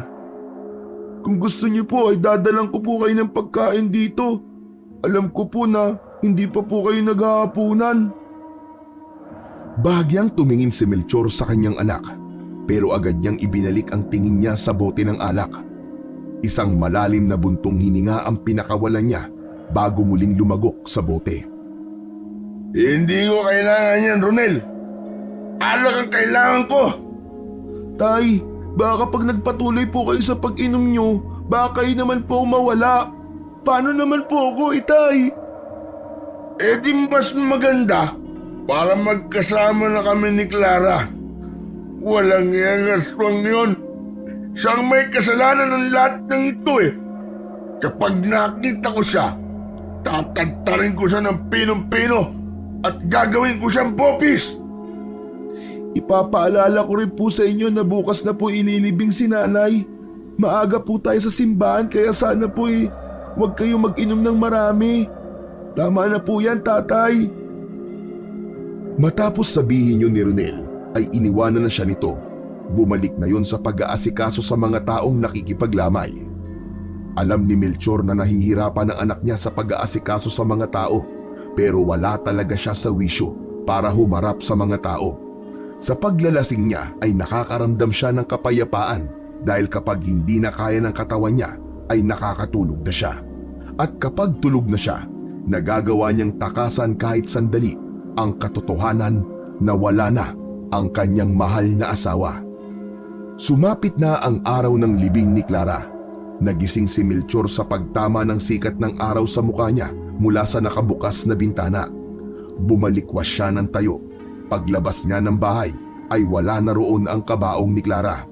kung gusto niyo po ay dadalang ko po kayo ng pagkain dito. Alam ko po na hindi pa po kayo naghahapunan. Bahagyang tumingin si Melchor sa kanyang anak, pero agad niyang ibinalik ang tingin niya sa bote ng alak. Isang malalim na buntong hininga ang pinakawalan niya bago muling lumagok sa bote. Hindi ko kailangan yan, Ronel. Alak ang kailangan ko. Tay, baka pag nagpatuloy po kayo sa pag-inom niyo, baka kayo naman po mawala. Paano naman po ako, Itay? Eh di mas maganda para magkasama na kami ni Clara. Walang yang aswang yun. Siyang may kasalanan ng lahat ng ito eh. Kapag nakita ko siya, tatantarin ko siya ng pinong-pino at gagawin ko siyang bopis. Ipapaalala ko rin po sa inyo na bukas na po ililibing si nanay. Maaga po tayo sa simbahan kaya sana po huwag kayo mag-inom ng marami. Tama na po yan, tatay. Matapos sabihin yun ni Ronel, ay iniwanan na siya nito. Bumalik na yon sa pag-aasikaso sa mga taong nakikipaglamay. Alam ni Melchor na nahihirapan ang anak niya sa pag-aasikaso sa mga tao, pero wala talaga siya sa wisyo para humarap sa mga tao. Sa paglalasing niya ay nakakaramdam siya ng kapayapaan dahil kapag hindi na kaya ng katawan niya ay nakakatulog na siya. At kapag tulog na siya, nagagawa niyang takasan kahit sandali ang katotohanan na wala na ang kanyang mahal na asawa. Sumapit na ang araw ng libing ni Clara. Nagising si Melchor sa pagtama ng sikat ng araw sa mukha niya mula sa nakabukas na bintana. Bumalikwas siya ng tayo. Paglabas niya ng bahay ay wala na roon ang kabaong ni Clara.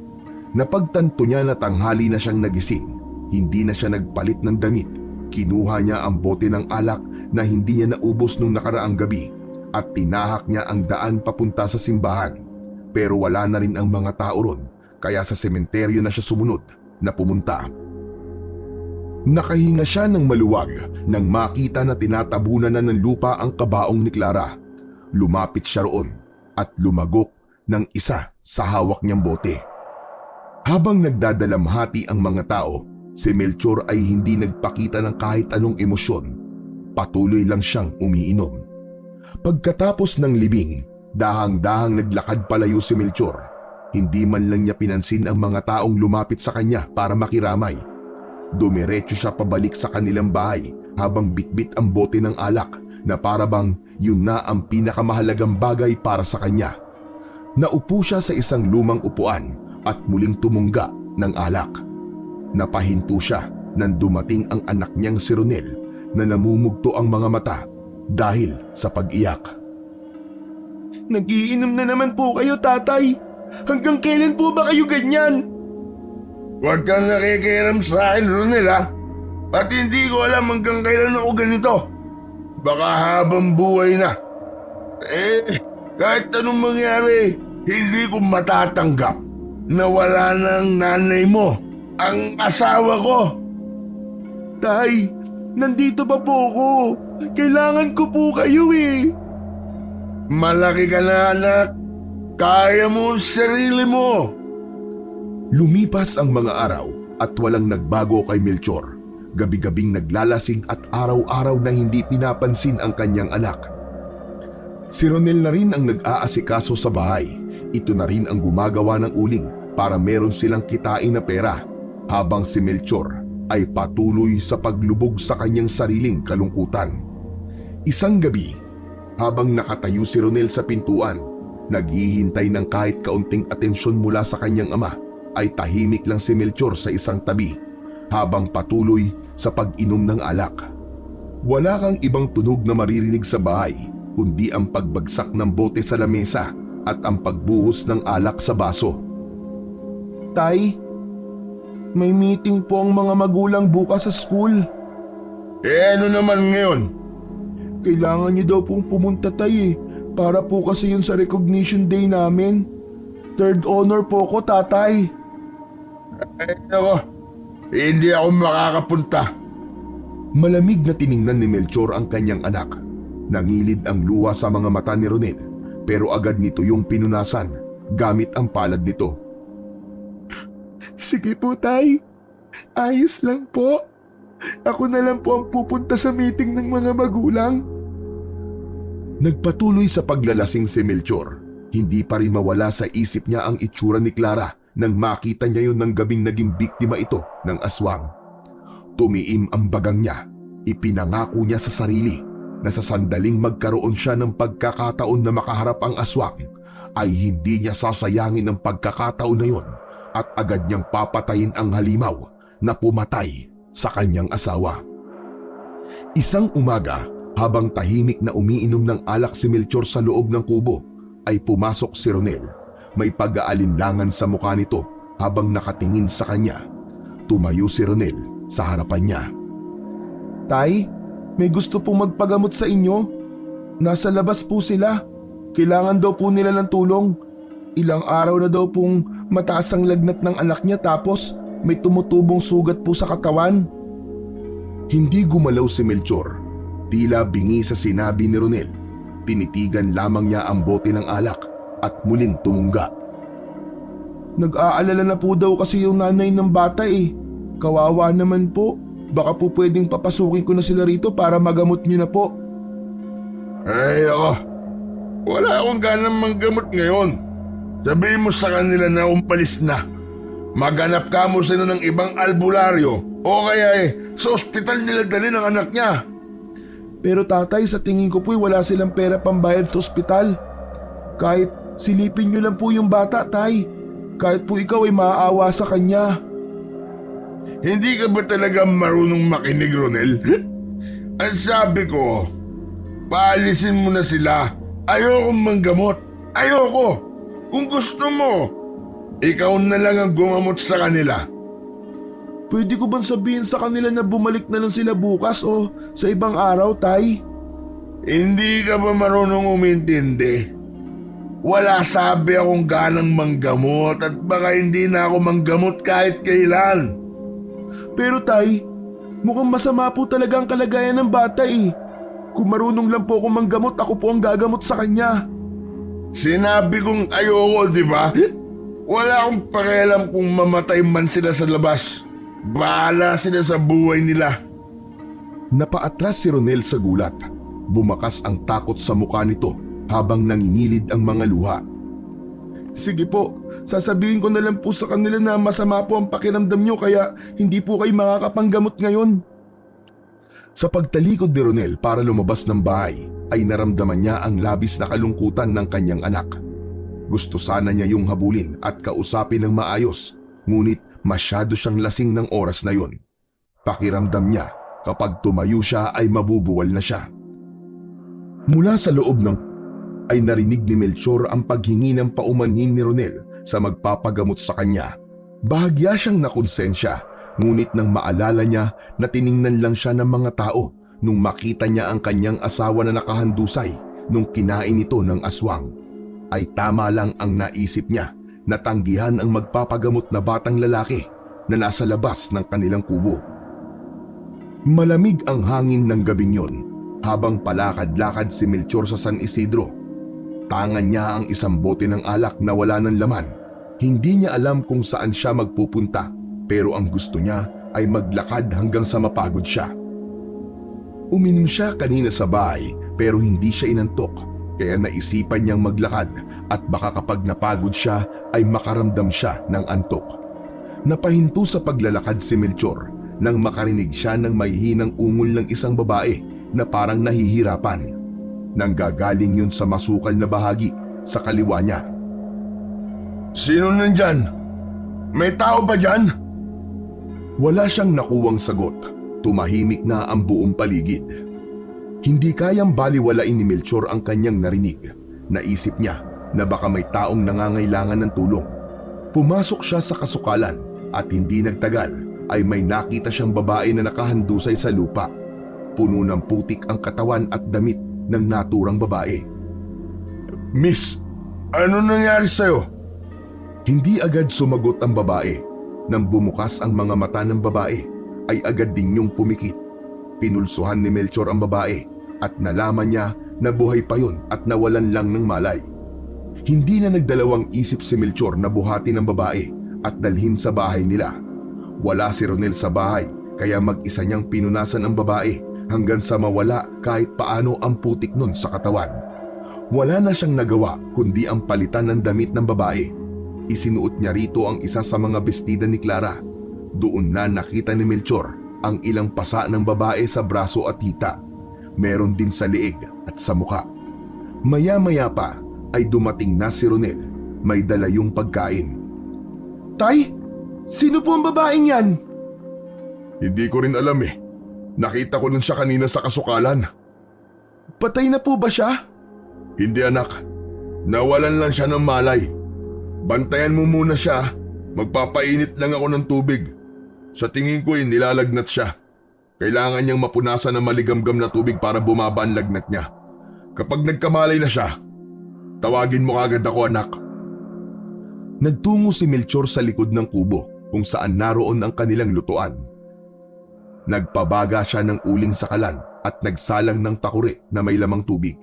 Napagtanto niya na tanghali na siyang nagising. Hindi na siya nagpalit ng damit. Kinuha niya ang bote ng alak na hindi niya naubos nung nakaraang gabi at tinahak niya ang daan papunta sa simbahan. Pero wala na rin ang mga tao ron, kaya sa sementeryo na siya sumunod na pumunta. Nakahinga siya ng maluwag nang makita na tinatabunan na ng lupa ang kabaong ni Clara. Lumapit siya roon at lumagok ng isa sa hawak niyang bote. Habang nagdadalamhati ang mga tao, si Melchor ay hindi nagpakita ng kahit anong emosyon. Patuloy lang siyang umiinom. Pagkatapos ng libing, dahang-dahang naglakad palayo si Melchor. Hindi man lang niya pinansin ang mga taong lumapit sa kanya para makiramay. Dumiretso siya pabalik sa kanilang bahay habang bitbit ang bote ng alak na parabang yun na ang pinakamahalagang bagay para sa kanya. Naupo siya sa isang lumang upuan at muling tumungga ng alak. Napahinto siya nang dumating ang anak niyang si Ronel na namumugto ang mga mata dahil sa pag-iyak. Nagiinom na naman po kayo, tatay. Hanggang kailan po ba kayo ganyan? Huwag kang nakikialam sa akin, Ronel, ha? At hindi ko alam hanggang kailan ako ganito. Baka habang buhay na. Kahit anong mangyari, hindi ko matatanggap na wala ng nanay mo, ang asawa ko. Tay, nandito pa po ako. Kailangan ko po kayo Malaki ka na, anak. Kaya mo ang sarili mo. Lumipas ang mga araw at walang nagbago kay Melchor. Gabi-gabing naglalasing at araw-araw na hindi pinapansin ang kanyang anak. Si Ronel na rin ang nag-aasikaso sa bahay. Ito na rin ang gumagawa ng uling para meron silang kitain na pera, habang si Melchor ay patuloy sa paglubog sa kanyang sariling kalungkutan. Isang gabi, habang nakatayo si Ronel sa pintuan, naghihintay ng kahit kaunting atensyon mula sa kanyang ama, ay tahimik lang si Melchor sa isang tabi habang patuloy sa pag-inom ng alak. Wala kang ibang tunog na maririnig sa bahay kundi ang pagbagsak ng bote sa lamesa at ang pagbuhos ng alak sa baso. Tay, may meeting po ang mga magulang bukas sa school. Ano naman ngayon? Kailangan niyo daw pong pumunta, tay, para po kasi yun sa recognition day namin. Third honor po ko, tatay. Nako, hindi ako makakapunta. Malamig na tiningnan ni Melchor ang kanyang anak. Nangilid ang luha sa mga mata ni Ronel, pero agad nito yung pinunasan gamit ang palad nito. Sige po, tay. Ayos lang po. Ako na lang po ang pupunta sa meeting ng mga magulang. Nagpatuloy sa paglalasing si Melchor. Hindi pa rin mawala sa isip niya ang itsura ni Clara nang makita niya yun ng gabing naging biktima ito ng aswang. Tumiim ang bagang niya. Ipinangako niya sa sarili na sa sandaling magkaroon siya ng pagkakataon na makaharap ang aswang, ay hindi niya sasayangin ang pagkakataon na yun at agad niyang papatayin ang halimaw na pumatay sa kanyang asawa. Isang umaga, habang tahimik na umiinom ng alak si Melchor sa loob ng kubo, ay pumasok si Ronel. May pag-aalinlangan sa mukha nito habang nakatingin sa kanya. Tumayo si Ronel sa harapan niya. Tay, may gusto pong magpagamot sa inyo. Nasa labas po sila. Kailangan daw po nila ng tulong. Ilang araw na daw pong mataas ang lagnat ng anak niya tapos may tumutubong sugat po sa katawan. Hindi gumalaw si Melchor. Tila bingi sa sinabi ni Ronel. Tinitigan lamang niya ang bote ng alak at muling tumunga. Nag-aalala na po daw kasi yung nanay ng bata eh. Kawawa naman po. Baka po pwedeng papasukin ko na sila rito para magamot niyo na po. Ay ako, wala akong ganang manggamot ngayon. Sabihin mo sa kanila na umpalis na. Maghanap ka mo sila ng ibang albularyo o kaya sa ospital nila dalhin ang anak niya. Pero tatay, sa tingin ko po wala silang pera pambayad sa ospital. Kahit silipin niyo lang po yung bata, tay. Kahit po ikaw ay maaawa sa kanya. Hindi ka ba talaga marunong makinig, Ronel? Ang sabi ko, paalisin mo na sila. Ayokong manggamot. Ayoko. Kung gusto mo, ikaw na lang ang gumamot sa kanila. Pwede ko bang sabihin sa kanila na bumalik na lang sila bukas o sa ibang araw, tay? Hindi ka ba marunong umintindi? Wala sabi akong ganang manggamot at baka hindi na ako manggamot kahit kailan. Pero tay, mukhang masama po talaga ang kalagayan ng bata eh. Kung marunong lang po akong manggamot, ako po ang gagamot sa kanya. Sinabi kong ayoko, di ba? Wala akong pakialam kung mamatay man sila sa labas. Bahala sila sa buhay nila. Napaatras si Ronel sa gulat. Bumakas ang takot sa mukha nito habang nangingilid ang mga luha. Sige po, sasabihin ko na lang po sa kanila na masama po ang pakiramdam nyo kaya hindi po kayo makakapanggamot ngayon. Sa pagtalikod ni Ronel para lumabas ng bahay, ay naramdaman niya ang labis na kalungkutan ng kanyang anak. Gusto sana niya yung habulin at kausapin ng maayos, ngunit masyado siyang lasing ng oras na yon. Pakiramdam niya kapag tumayo siya ay mabubuwal na siya. Mula sa loob ng ay narinig ni Melchor ang paghingi ng paumanhin ni Ronel sa magpapagamot sa kanya. Bahagya siyang nakonsensya, ngunit nang maalala niya na tiningnan lang siya ng mga tao nung makita niya ang kanyang asawa na nakahandusay nung kinain ito ng aswang, ay tama lang ang naisip niya na tanggihan ang magpapagamot na batang lalaki na nasa labas ng kanilang kubo. Malamig ang hangin ng gabing yon habang palakad-lakad si Melchor sa San Isidro. Tangan niya ang isang bote ng alak na wala ng laman. Hindi niya alam kung saan siya magpupunta, pero ang gusto niya ay maglakad hanggang sa mapagod siya. Uminom siya kanina sa bahay pero hindi siya inantok. Kaya naisipan niyang maglakad at baka kapag napagod siya ay makaramdam siya ng antok. Napahinto sa paglalakad si Melchor nang makarinig siya ng mahihinang ungol ng isang babae na parang nahihirapan. Nanggagaling yun sa masukal na bahagi sa kaliwa niya. Sino nandyan? May tao ba dyan? Wala siyang nakuwang sagot. Tumahimik na ang buong paligid. Hindi kayang baliwalain ni Melchor ang kanyang narinig. Naisip niya na baka may taong nangangailangan ng tulong. Pumasok siya sa kasukalan at hindi nagtagal ay may nakita siyang babae na nakahandusay sa lupa. Puno ng putik ang katawan at damit ng naturang babae. Miss, ano nangyari sa'yo? Hindi agad sumagot ang babae. Nang bumukas ang mga mata ng babae, ay agad din yung pumikit. Pinulsuhan ni Melchor ang babae at nalaman niya na buhay pa yun at nawalan lang ng malay. Hindi na nagdalawang isip si Melchor na buhatin ang babae at dalhin sa bahay nila. Wala si Ronel sa bahay kaya mag-isa niyang pinunasan ang babae hanggang sa mawala kahit paano ang putik nun sa katawan. Wala na siyang nagawa kundi ang palitan ng damit ng babae. Isinuot niya rito ang isa sa mga bestida ni Clara. Doon na nakita ni Melchor ang ilang pasa ng babae sa braso at hita. Meron din sa leeg at sa muka. Maya-maya pa ay dumating na si Ronel. May dala yung pagkain. Tay, sino po ang babaeng yan? Hindi ko rin alam eh. Nakita ko lang siya kanina sa kasukalan. Patay na po ba siya? Hindi anak. Nawalan lang siya ng malay. Bantayan mo muna siya. Magpapainit lang ako ng tubig. Sa tingin ko nilalagnat siya. Kailangan niyang mapunasan ng maligamgam na tubig para bumaba ang lagnat niya. Kapag nagkamalay na siya, tawagin mo kagad ako anak. Nagtungo si Melchor sa likod ng kubo kung saan naroon ang kanilang lutuan. Nagpabaga siya ng uling sa kalan at nagsalang ng takuri na may lamang tubig.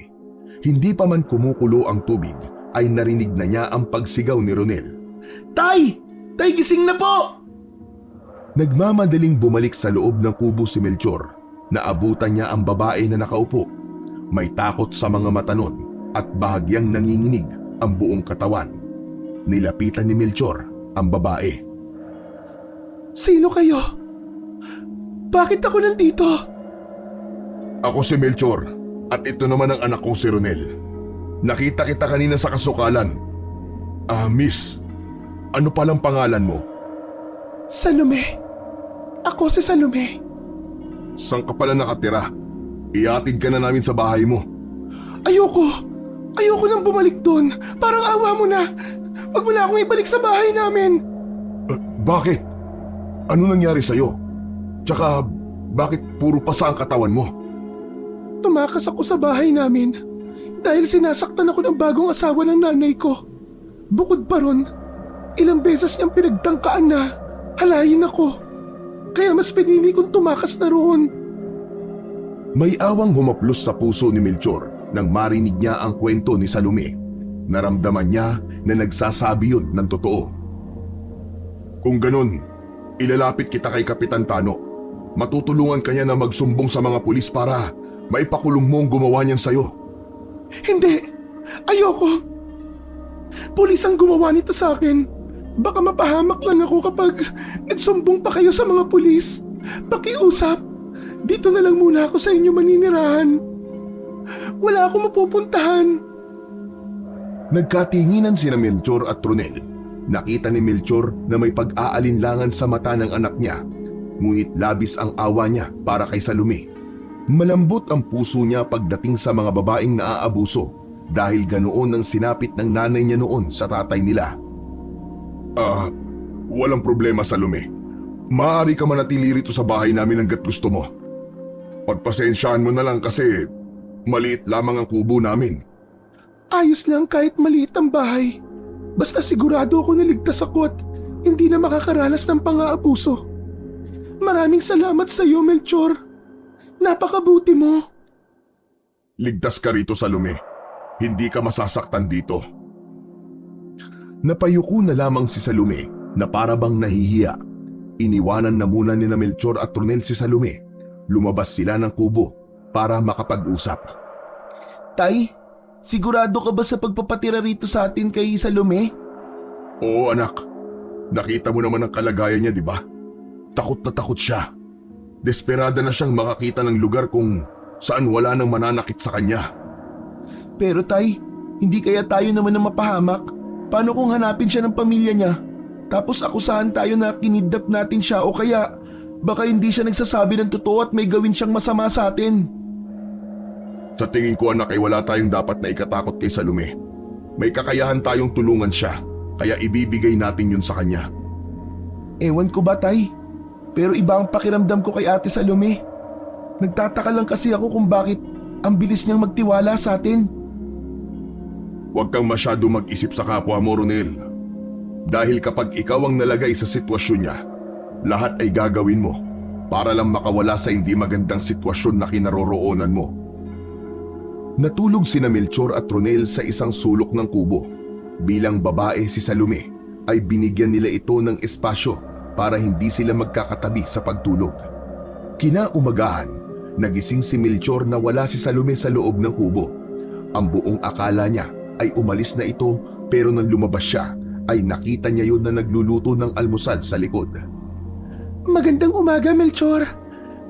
Hindi pa man kumukulo ang tubig ay narinig na niya ang pagsigaw ni Ronel. Tay! Tay, gising na po! Nagmamadaling bumalik sa loob ng kubo si Melchor. Naabutan niya ang babae na nakaupo. May takot sa mga mata nun at bahagyang nanginginig ang buong katawan. Nilapitan ni Melchor ang babae. Sino kayo? Bakit ako nandito? Ako si Melchor at ito naman ang anak kong si Ronel. Nakita kita kanina sa kasukalan. Miss, ano palang pangalan mo? Salome. Ako si Salome. Saan ka pala nakatira? Iatid ka na namin sa bahay mo. Ayoko. Ayoko nang bumalik doon. Parang awa mo na. Huwag mo na akong ibalik sa bahay namin. Bakit? Ano nangyari sa'yo? Tsaka, bakit puro pasa ang katawan mo? Tumakas ako sa bahay namin dahil sinasaktan ako ng bagong asawa ng nanay ko. Bukod pa ron, ilang beses niyang pinagtangkaan na halayin ako. Kaya mas pinili kong tumakas na roon. May awang humaplos sa puso ni Melchor nang marinig niya ang kwento ni Salome. Naramdaman niya na nagsasabi yun ng totoo. Kung ganun, ilalapit kita kay Kapitan Tano. Matutulungan kanya na magsumbong sa mga pulis para maipakulong mo ang gumawa niyan sa'yo. Hindi! Ayoko! Pulis ang gumawa nito sa akin. Baka mapahamak lang ako kapag nagsumbong pa kayo sa mga pulis. Pakiusap, dito na lang muna ako sa inyo maninirahan. Wala akong mapupuntahan. Nagkatinginan sina Melchor at Ronel. Nakita ni Melchor na may pag-aalinlangan sa mata ng anak niya. Ngunit labis ang awa niya para kay Salome. Malambot ang puso niya pagdating sa mga babaeng naaabuso dahil ganoon ang sinapit ng nanay niya noon sa tatay nila. Walang problema, Salome. Maaari ka manatili rito sa bahay namin hanggat gusto mo. Pagpasensyaan mo na lang kasi maliit lamang ang kubo namin. Ayos lang kahit maliit ang bahay. Basta sigurado ako na ligtas ako at hindi na makakaranas ng pang-aabuso. Maraming salamat sa iyo, Melchor. Napakabuti mo. Ligtas ka rito, Salome. Hindi ka masasaktan dito. Napayuko na lamang si Salome na para bang nahihiya. Iniwanan na muna ni Melchor at Ronel si Salome. Lumabas sila ng kubo para makapag-usap. Tay, sigurado ka ba sa pagpapatira rito sa atin kay Salome? Oo anak, nakita mo naman ang kalagayan niya, di ba? Takot na takot siya. Desperada na siyang makakita ng lugar kung saan wala nang mananakit sa kanya. Pero tay, hindi kaya tayo naman na mapahamak? Paano kung hanapin siya ng pamilya niya? Tapos akusahan tayo na kinidnap natin siya o kaya baka hindi siya nagsasabi ng totoo at may gawin siyang masama sa atin. Sa tingin ko anak ay wala tayong dapat na ikatakot kay Salome. May kakayahan tayong tulungan siya, kaya ibibigay natin yun sa kanya. Ewan ko ba tay? Pero iba ang pakiramdam ko kay Ate Salome. Nagtataka lang kasi ako kung bakit ang bilis niyang magtiwala sa atin. Huwag kang masyado mag-isip sa kapwa mo, Ronel. Dahil kapag ikaw ang nalagay sa sitwasyon niya, lahat ay gagawin mo para lang makawala sa hindi magandang sitwasyon na kinaroroonan mo. Natulog sina Melchor at Ronel sa isang sulok ng kubo. Bilang babae si Salome ay binigyan nila ito ng espasyo para hindi sila magkakatabi sa pagtulog. Kinaumagahan, nagising si Melchor na wala si Salome sa loob ng kubo. Ang buong akala niya ay umalis na ito pero nang lumabas siya ay nakita niya yun na nagluluto ng almusal sa likod. Magandang umaga, Melchor.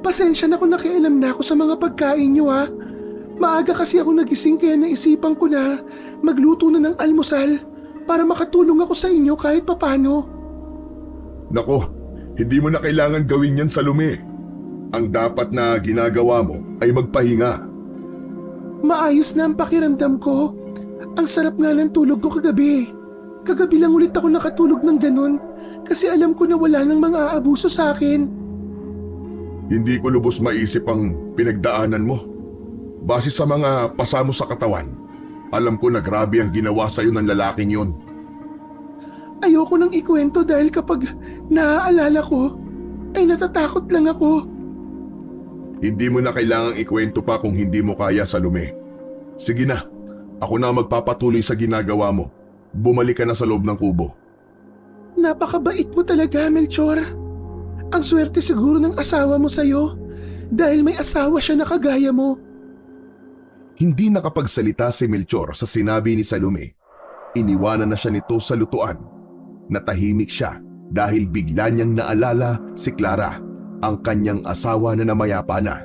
Pasensya na kung nakialam na ako sa mga pagkain niyo ha. Maaga kasi ako nagising kaya naisipan ko na magluto na ng almusal para makatulong ako sa inyo kahit papano. Nako, hindi mo na kailangan gawin yan, Salome. Ang dapat na ginagawa mo ay magpahinga. Maayos na ang pakiramdam ko. Ang sarap nga ng tulog ko kagabi. Kagabi lang ulit ako nakatulog ng ganun kasi alam ko na wala nang mga aabuso sa akin. Hindi ko lubos maisip ang pinagdaanan mo. Base sa mga pasamo sa katawan, alam ko na grabe ang ginawa sa'yo ng lalaking yun. Ayoko nang ikwento dahil kapag naaalala ko, ay natatakot lang ako. Hindi mo na kailangang ikwento pa kung hindi mo kaya, Salome. Sige na, ako na magpapatuloy sa ginagawa mo. Bumalik ka na sa loob ng kubo. Napakabait mo talaga, Melchor. Ang swerte siguro ng asawa mo sa'yo dahil may asawa siya na kagaya mo. Hindi nakapagsalita si Melchor sa sinabi ni Salome. Iniwanan na siya nito sa lutuan. Natahimik siya dahil bigla niyang naalala si Clara, ang kanyang asawa na namayapa na.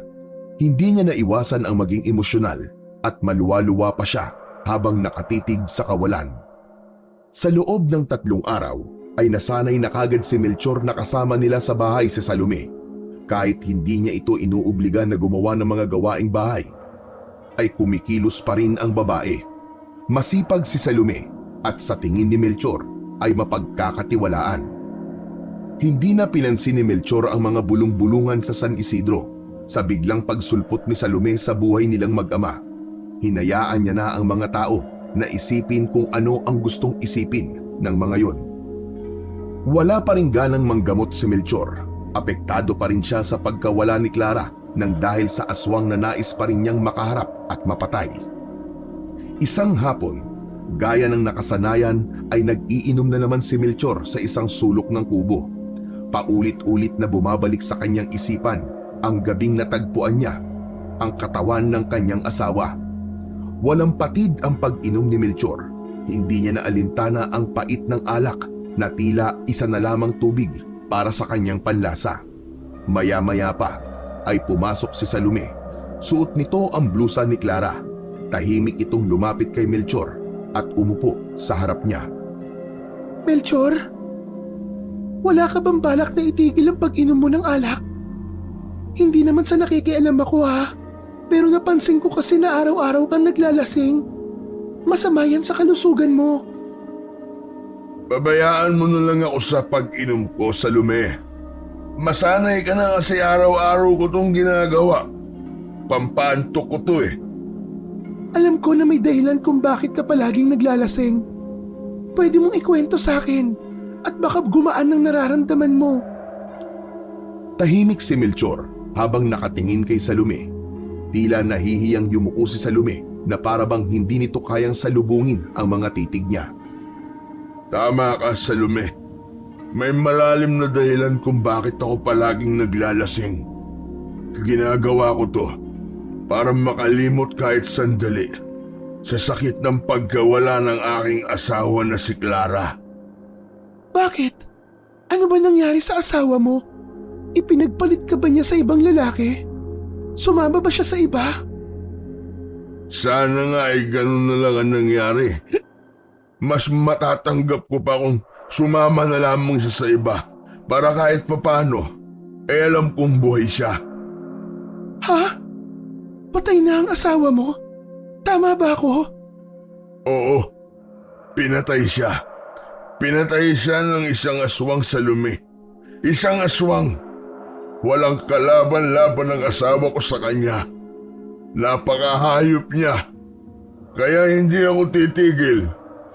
Hindi niya naiwasan ang maging emosyonal at maluwa-luwa pa siya habang nakatitig sa kawalan. Sa loob ng 3 araw ay nasanay na kagad si Melchor na kasama nila sa bahay si Salome. Kahit hindi niya ito inuobliga na gumawa ng mga gawaing bahay, ay kumikilos pa rin ang babae. Masipag si Salome at sa tingin ni Melchor ay mapagkakatiwalaan. Hindi na pinansin ni Melchor ang mga bulong-bulungan sa San Isidro sa biglang pagsulpot ni Salome sa buhay nilang mag-ama. Hinayaan niya na ang mga tao na isipin kung ano ang gustong isipin ng mga yon. Wala pa rin ganang manggamot si Melchor. Apektado pa rin siya sa pagkawala ni Clara nang dahil sa aswang na nais pa rin niyang makaharap at mapatay. Isang hapon, gaya ng nakasanayan ay nag-iinom na naman si Melchor sa isang sulok ng kubo. Paulit-ulit na bumabalik sa kanyang isipan ang gabing natagpuan niya, ang katawan ng kanyang asawa. Walang patid ang pag-inom ni Melchor. Hindi niya naalintana ang pait ng alak na tila isa na lamang tubig para sa kanyang panlasa. Maya-maya pa ay pumasok si Salome. Suot nito ang blusa ni Clara. Tahimik itong lumapit kay Melchor at umupo sa harap niya. Melchor, wala ka bang balak na itigil ang pag-inom mo ng alak? Hindi naman sa nakikialam ako ha, pero napansin ko kasi na araw-araw kang naglalasing. Masama yan sa kalusugan mo. Babayaan mo na lang ako sa pag-inom ko, Salome. Masanay ka na kasi araw-araw ko itong ginagawa. Pampantok ko to eh. Alam ko na may dahilan kung bakit ka palaging naglalasing. Pwede mong ikwento sa akin at baka gumaan ang nararamdaman mo. Tahimik si Melchor habang nakatingin kay Salome. Tila nahihiyang yumuko si Salome na parabang hindi nito kayang salubungin ang mga titig niya. Tama ka, Salome. May malalim na dahilan kung bakit ako palaging naglalasing. Ginagawa ko to para makalimot kahit sandali. sa sakit ng pagkawala ng aking asawa na si Clara. Bakit? Ano ba nangyari sa asawa mo? Ipinagpalit ka ba niya sa ibang lalaki? Sumama ba siya sa iba? Sana nga ay ganun na lang ang nangyari. Mas matatanggap ko pa kung sumama na lamang siya sa iba para kahit papano, alam kong buhay siya. Ha? Patay na ang asawa mo? Tama ba ako? Oo, pinatay siya. Pinatay siya ng isang aswang sa lumi. Isang aswang. Walang kalaban-laban ng asawa ko sa kanya. Napakahayop niya. Kaya hindi ako titigil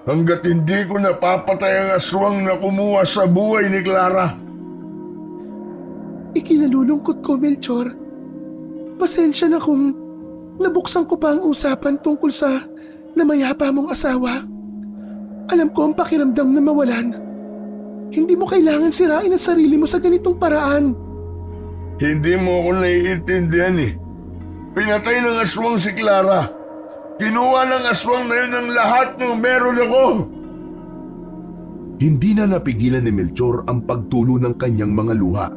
hanggat hindi ko napapatay ang aswang na kumuha sa buhay ni Clara. Ikinalulungkot ko, Melchor. Pasensya na kung nabuksan ko pa ang usapan tungkol sa namayapa mong asawa. Alam ko ang pakiramdam na mawalan. Hindi mo kailangan sirain ang sarili mo sa ganitong paraan. Hindi mo ako naiintindihan eh. Pinatay ng aswang si Clara. Kinuha ng aswang na yun ang lahat ng meron ako. Hindi na napigilan ni Melchor ang pagtulo ng kanyang mga luha.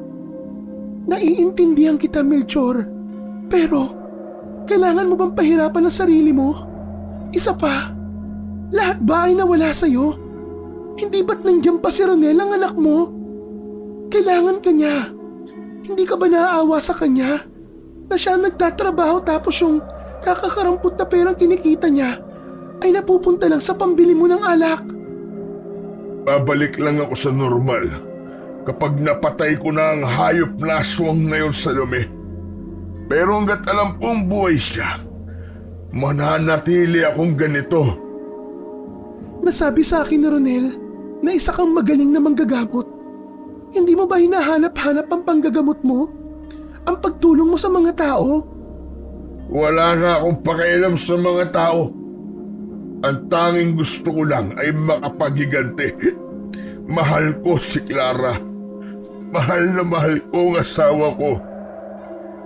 Naiintindihan kita, Melchor. Pero, kailangan mo bang pahirapan ang sarili mo? Isa pa, lahat ba ay nawala sa'yo? Hindi ba't nandiyan pa si Ronel ang anak mo? Kailangan ka niya. Hindi ka ba naaawa sa kanya? Na siya ang nagtatrabaho tapos yung kakakarampot na perang kinikita niya ay napupunta lang sa pambili mo ng alak. Babalik lang ako sa normal kapag napatay ko na ang hayop na aswang na yun sa lumi. Pero hanggat alam kong buhay siya, mananatili akong ganito. Nasabi sa akin ni Ronel na isa kang magaling na manggagamot. Hindi mo ba hinahanap-hanap ang panggagamot mo? Ang pagtulong mo sa mga tao? Wala na akong pakialam sa mga tao. Ang tanging gusto ko lang ay makapaghiganti. Mahal ko si Clara. Mahal na mahal ko ang asawa ko.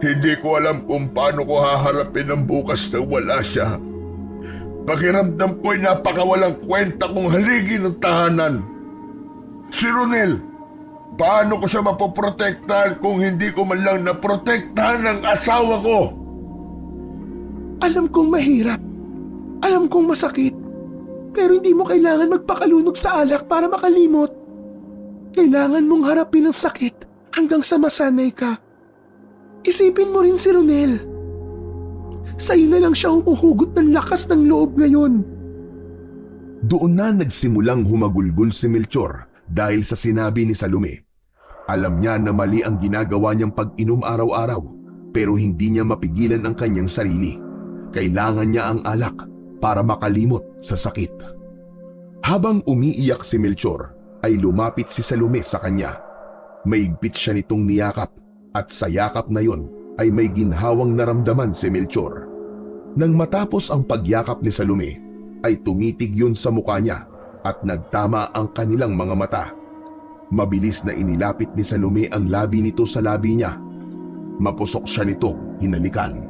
Hindi ko alam kung paano ko haharapin ang bukas na wala siya. Pakiramdam ko ay napakawalang kwenta kung haligin ng tahanan. Si Ronel, paano ko siya mapoprotektahan kung hindi ko man lang naprotektahan ang asawa ko? Alam kong mahirap. Alam kong masakit. Pero hindi mo kailangan magpakalunod sa alak para makalimot. Kailangan mong harapin ang sakit hanggang sa masanay ka. Isipin mo rin si Ronel. Sa'yo na lang siya umuhugot ng lakas ng loob ngayon. Doon na nagsimulang humagulgol si Melchor dahil sa sinabi ni Salome. Alam niya na mali ang ginagawa niyang pag-inom araw-araw pero hindi niya mapigilan ang kanyang sarili. Kailangan niya ang alak para makalimot sa sakit. Habang umiiyak si Melchor ay lumapit si Salome sa kanya. Maigpit siya nitong niyakap at sa yakap na yon ay may ginhawang naramdaman si Melchor. Nang matapos ang pagyakap ni Salome ay tumitig yun sa mukha niya at nagtama ang kanilang mga mata. Mabilis na inilapit ni Salome ang labi nito sa labi niya. Mapusok siya nitong hinalikan.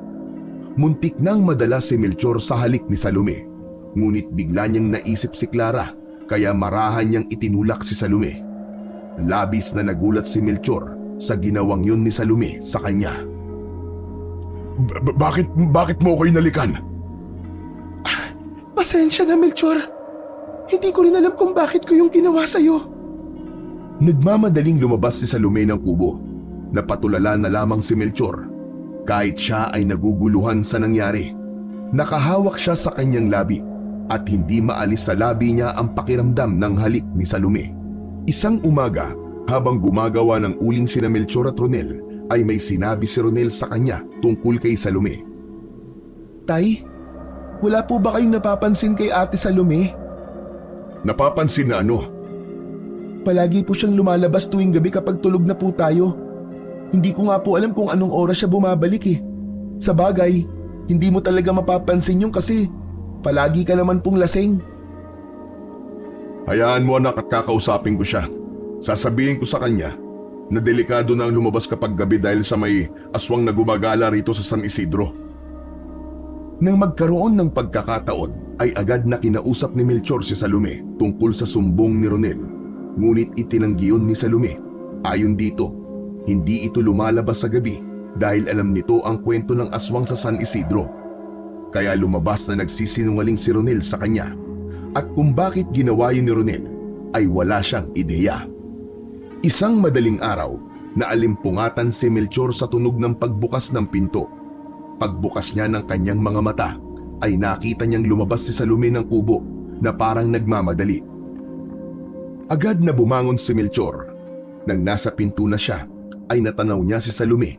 Muntik nang madala si Melchor sa halik ni Salome. Ngunit bigla niyang naisip si Clara kaya marahan niyang itinulak si Salome. Labis na nagulat si Melchor sa ginawang yun ni Salome sa kanya. Bakit mo ako inalikan? Pasensya na, Melchor. Hindi ko rin alam kung bakit ko yung ginawa sa'yo. Nagmamadaling lumabas si Salome ng kubo. Napatulala na lamang si Melchor. Kahit siya ay naguguluhan sa nangyari. Nakahawak siya sa kanyang labi at hindi maalis sa labi niya ang pakiramdam ng halik ni Salome. Isang umaga, habang gumagawa ng uling sina Melchor at Ronel, ay may sinabi si Ronel sa kanya tungkol kay Salome. Tay, wala po ba kayong napapansin kay Ate Salome? Napapansin na ano? Palagi po siyang lumalabas tuwing gabi kapag tulog na po tayo. Hindi ko nga po alam kung anong oras siya bumabalik eh. Sa bagay, hindi mo talaga mapapansin yun kasi palagi ka naman pong lasing. Hayaan mo anak at kakausapin ko siya. Sasabihin ko sa kanya na delikado na ang lumabas kapag gabi dahil sa may aswang na gumagala rito sa San Isidro. Nang magkaroon ng pagkakataon ay agad na kinausap ni Melchor si Salome tungkol sa sumbong ni Ronel. Ngunit itinanggi yun ni Salome. Ayon dito, hindi ito lumalabas sa gabi dahil alam nito ang kwento ng aswang sa San Isidro. Kaya lumabas na nagsisinungaling si Ronel sa kanya. At kung bakit ginawa yun ni Ronel ay wala siyang ideya. Isang madaling araw, naalimpungatan si Melchor sa tunog ng pagbukas ng pinto. Pagbukas niya ng kanyang mga mata, ay nakita niyang lumabas si Salome ng kubo na parang nagmamadali. Agad na bumangon si Melchor. Nang nasa pinto na siya, ay natanaw niya si Salome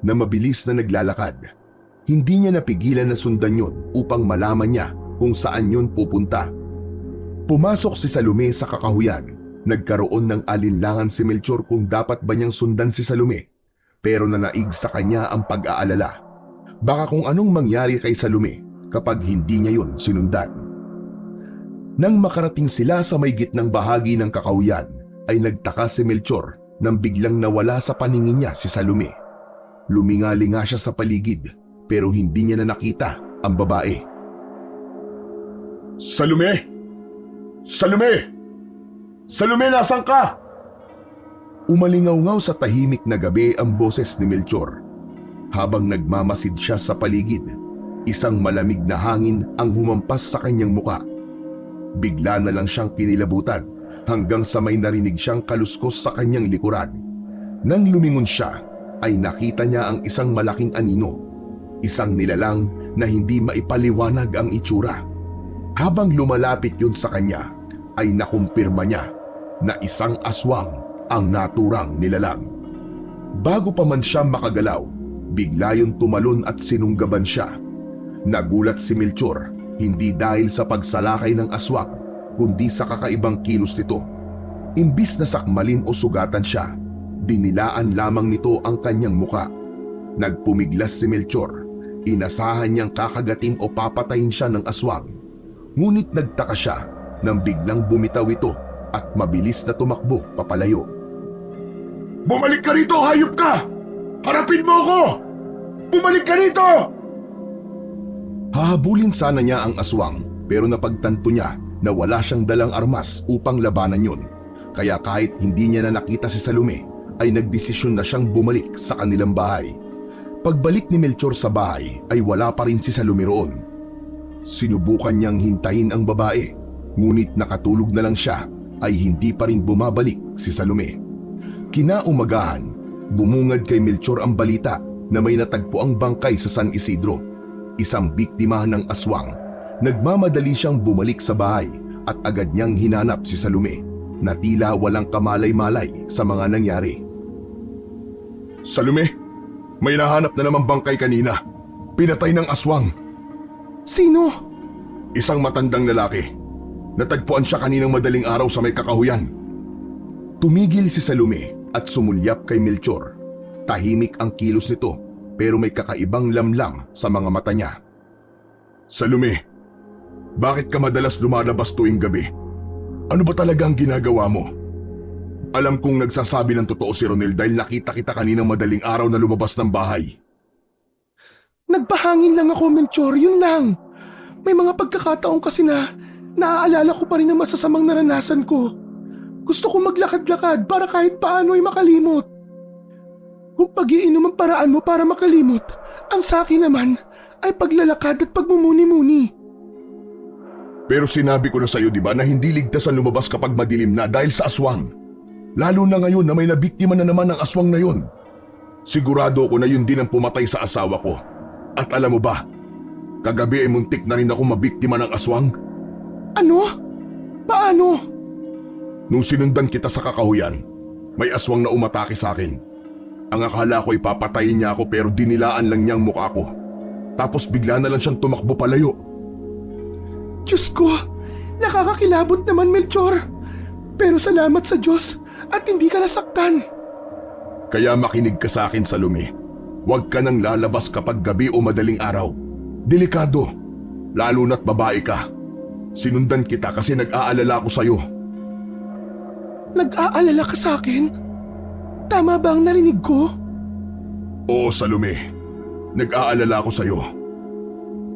na mabilis na naglalakad. Hindi niya napigilan na sundan yun upang malaman niya kung saan yun pupunta. Pumasok si Salome sa kakahuyan. Nagkaroon ng alinlangan si Melchor kung dapat ba niyang sundan si Salome, pero nanaig sa kanya ang pag-aalala. Baka kung anong mangyari kay Salome kapag hindi niya yun sinundan. Nang makarating sila sa may gitnang bahagi ng kakahuyan, ay nagtaka si Melchor nang biglang nawala sa paningin niya si Salome. Lumingali nga siya sa paligid, pero hindi niya na nakita ang babae. Salome! Salome! Salome, nasan ka? Umalingaw-ngaw sa tahimik na gabi ang boses ni Melchor. Habang nagmamasid siya sa paligid, isang malamig na hangin ang humampas sa kanyang muka. Bigla na lang siyang kinilabutan hanggang sa may narinig siyang kaluskos sa kanyang likuran. Nang lumingon siya, ay nakita niya ang isang malaking anino. Isang nilalang na hindi maipaliwanag ang itsura. Habang lumalapit yun sa kanya, ay nakumpirma niya na isang aswang ang naturang nilalang. Bago pa man siya makagalaw, bigla yung tumalon at sinunggaban siya. Nagulat si Melchor, hindi dahil sa pagsalakay ng aswang, kundi sa kakaibang kilos nito. Imbis na sakmalin o sugatan siya, dinilaan lamang nito ang kanyang muka. Nagpumiglas si Melchor, inasahan niyang kakagatin o papatayin siya ng aswang. Ngunit nagtaka siya nang biglang bumitaw ito at mabilis na tumakbo papalayo. Bumalik ka rito, hayop ka! Harapin mo ako! Bumalik ka rito! Hahabulin sana niya ang aswang, pero napagtanto niya na wala siyang dalang armas upang labanan yun. Kaya kahit hindi niya na nakita si Salome, ay nagdesisyon na siyang bumalik sa kanilang bahay. Pagbalik ni Melchor sa bahay ay wala pa rin si Salome roon. Sinubukan niyang hintayin ang babae, ngunit nakatulog na lang siya ay hindi pa rin bumabalik si Salome. Kinaumagahan, bumungad kay Melchor ang balita na may natagpo ang bangkay sa San Isidro, isang biktima ng aswang. Nagmamadali siyang bumalik sa bahay at agad niyang hinanap si Salome na tila walang kamalay-malay sa mga nangyari. Salome, may nahanap na naman bangkay kanina. Pinatay ng aswang. Sino? Isang matandang lalaki. Natagpuan siya kaninang madaling araw sa may kakahuyan. Tumigil si Salome at sumulyap kay Melchor. Tahimik ang kilos nito pero may kakaibang lamlam sa mga mata niya. Salome, bakit ka madalas lumalabas tuwing gabi? Ano ba talaga ang ginagawa mo? Alam kong nagsasabi ng totoo si Ronel dahil nakita kita kaninang madaling araw na lumabas ng bahay. Nagpahangin lang ako, Melchor, yun lang. May mga pagkakataon kasi na naaalala ko pa rin ang masasamang naranasan ko. Gusto ko maglakad-lakad para kahit paano ay makalimot. Kung pag-iinom ang paraan mo para makalimot, ang sa akin naman ay paglalakad at pagmumuni-muni. Pero sinabi ko na sa'yo, di ba, na hindi ligtas ang lumabas kapag madilim na dahil sa aswang. Lalo na ngayon na may nabiktima na naman ang aswang na yun. Sigurado ko na yun din ang pumatay sa asawa ko. At alam mo ba, kagabi ay muntik na rin ako mabiktima ng aswang. Ano? Paano? Nung sinundan kita sa kakahuyan, may aswang na umatake sa akin. Ang akala ko ipapatayin niya ako pero dinilaan lang niya ang mukha ko. Tapos bigla na lang siyang tumakbo palayo. Diyos ko, nakakakilabot naman, Melchor. Pero salamat sa Diyos at hindi ka nasaktan. Kaya makinig ka sa akin, Salome. Huwag ka nang lalabas kapag gabi o madaling araw. Delikado, lalo na't babae ka. Sinundan kita kasi nag-aalala ako sa'yo. Nag-aalala ka sa akin? Tama ba ang narinig ko? Oo, Salome. Nag-aalala ako sa'yo.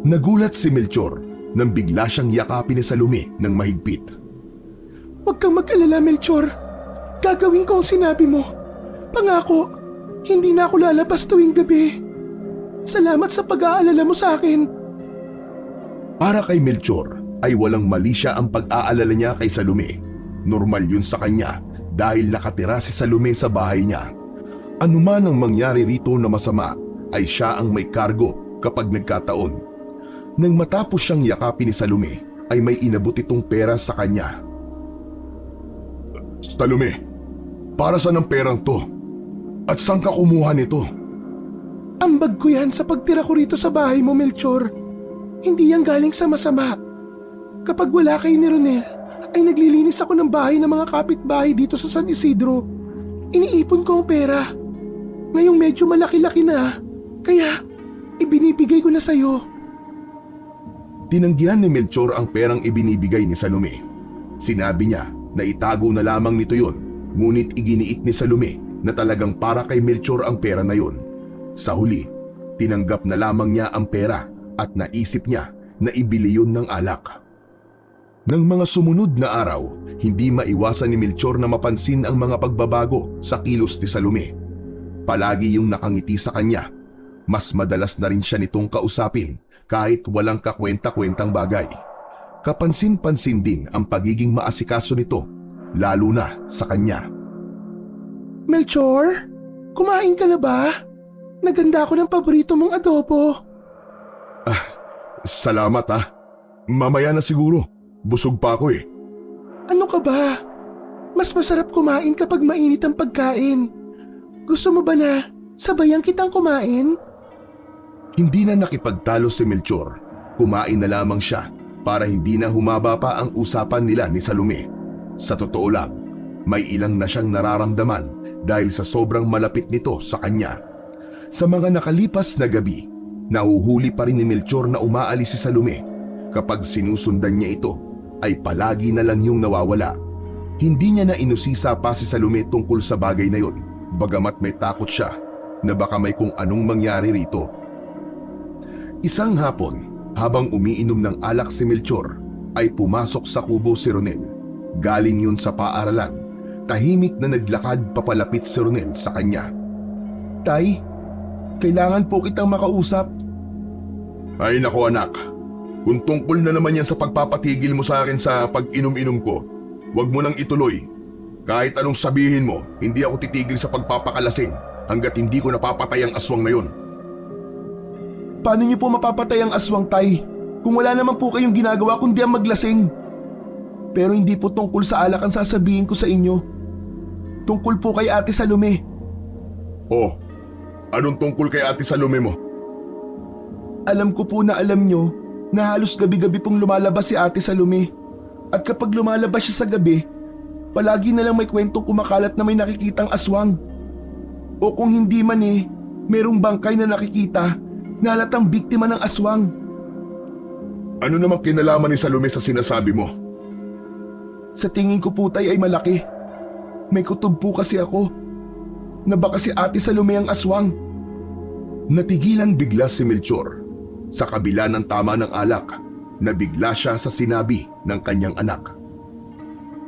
Nagulat si Melchor nang bigla siyang yakapin ni Salome ng mahigpit. Huwag kang mag-alala, Melchor. Gagawin ko ang sinabi mo. Pangako, hindi na ako lalabas tuwing gabi. Salamat sa pag-aalala mo sa akin. Para kay Melchor ay walang mali siya ang pag-aalala niya kay Salome. Normal yun sa kanya dahil nakatira si Salome sa bahay niya. Ano man ang mangyari rito na masama ay siya ang may kargo kapag nagkataon. Nang matapos siyang yakapin ni Salome ay may inabot itong pera sa kanya. Salome, para saan ang perang to? At saan ka kumuha nito? Ambag ko yan sa pagtira ko rito sa bahay mo, Melchor. Hindi yan galing sa masama. Kapag wala kay ni Ronel, ay naglilinis ako ng bahay ng mga kapitbahay dito sa San Isidro. Iniipon ko ang pera. Ngayong medyo malaki-laki na, kaya ibinibigay ko na sa'yo. Tinanggihan ni Melchor ang perang ibinibigay ni Salome. Sinabi niya na itago na lamang nito yon, ngunit iginiit ni Salome na talagang para kay Melchor ang pera na yon. Sa huli, tinanggap na lamang niya ang pera at naisip niya na ibili yun ng alak. Nang mga sumunod na araw, hindi maiwasan ni Melchor na mapansin ang mga pagbabago sa kilos ni Salome. Palagi yung nakangiti sa kanya. Mas madalas na rin siya nitong kausapin kahit walang kakwenta-kwentang bagay. Kapansin-pansin din ang pagiging maasikaso nito, lalo na sa kanya. Melchor, kumain ka na ba? Naganda ako ng paborito mong adobo. Salamat ha. Mamaya na siguro. Busog pa ako eh. Ano ka ba? Mas masarap kumain kapag mainit ang pagkain. Gusto mo ba na sabayan kitang kumain? Hindi na nakipagtalo si Melchor. Kumain na lamang siya para hindi na humaba pa ang usapan nila ni Salome. Sa totoo lang, may ilang na siyang nararamdaman dahil sa sobrang malapit nito sa kanya. Sa mga nakalipas na gabi, nahuhuli pa rin ni Melchor na umaalis si Salome. Kapag sinusundan niya ito, ay palagi na lang yung nawawala. Hindi niya na inusisa pa si Salome tungkol sa bagay na yon, bagamat may takot siya na baka may kung anong mangyari rito. Isang hapon, habang umiinom ng alak si Melchor, ay pumasok sa kubo si Ronel. Galing yun sa paaralan. Tahimik na naglakad papalapit si Ronel sa kanya. Tay, kailangan po kitang makausap. Ay nako anak, kung tungkol na naman yan sa pagpapatigil mo sa akin sa pag-inom-inom ko, huwag mo nang ituloy. Kahit anong sabihin mo, hindi ako titigil sa pagpapakalasing hanggat hindi ko napapatay ang aswang na yon. Paano niyo po mapapatay ang aswang, Tay? Kung wala naman po kayong ginagawa kundi ang maglasing. Pero hindi po tungkol sa alak ang sasabihin ko sa inyo. Tungkol po kay Ate Salome. Oh, anong tungkol kay Ate Salome mo? Alam ko po na alam nyo na halos gabi-gabi pong lumalabas si Ate Salome. At kapag lumalabas siya sa gabi, palagi na lang may kwentong kumakalat na may nakikitang aswang. O kung hindi man merong bangkay na nakikita na halatang biktima ng aswang. Ano namang kinalaman ni Salome sa sinasabi mo? Sa tingin ko po, Tay, ay malaki. May kutob po kasi ako na baka si Ate Salome ang aswang. Natigilan bigla si Melchor. Sa kabila ng tama ng alak, nabigla siya sa sinabi ng kanyang anak.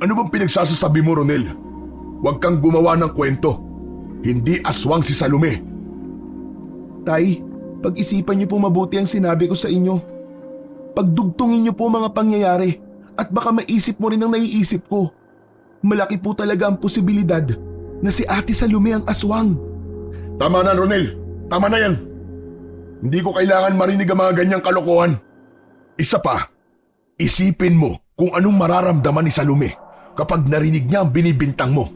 Ano bang pinagsasasabi mo, Ronel? Huwag kang gumawa ng kwento. Hindi aswang si Salome. Tay, pag-isipan niyo po mabuti ang sinabi ko sa inyo. Pagdugtungin niyo po mga pangyayari at baka maisip mo rin ang naiisip ko. Malaki po talaga ang posibilidad na si Ate Salome ang aswang. Tama na, Ronel. Tama na yan. Hindi ko kailangan marinig ang mga ganyang kalokohan. Isa pa, isipin mo kung anong mararamdaman ni Salome kapag narinig niya ang binibintang mo.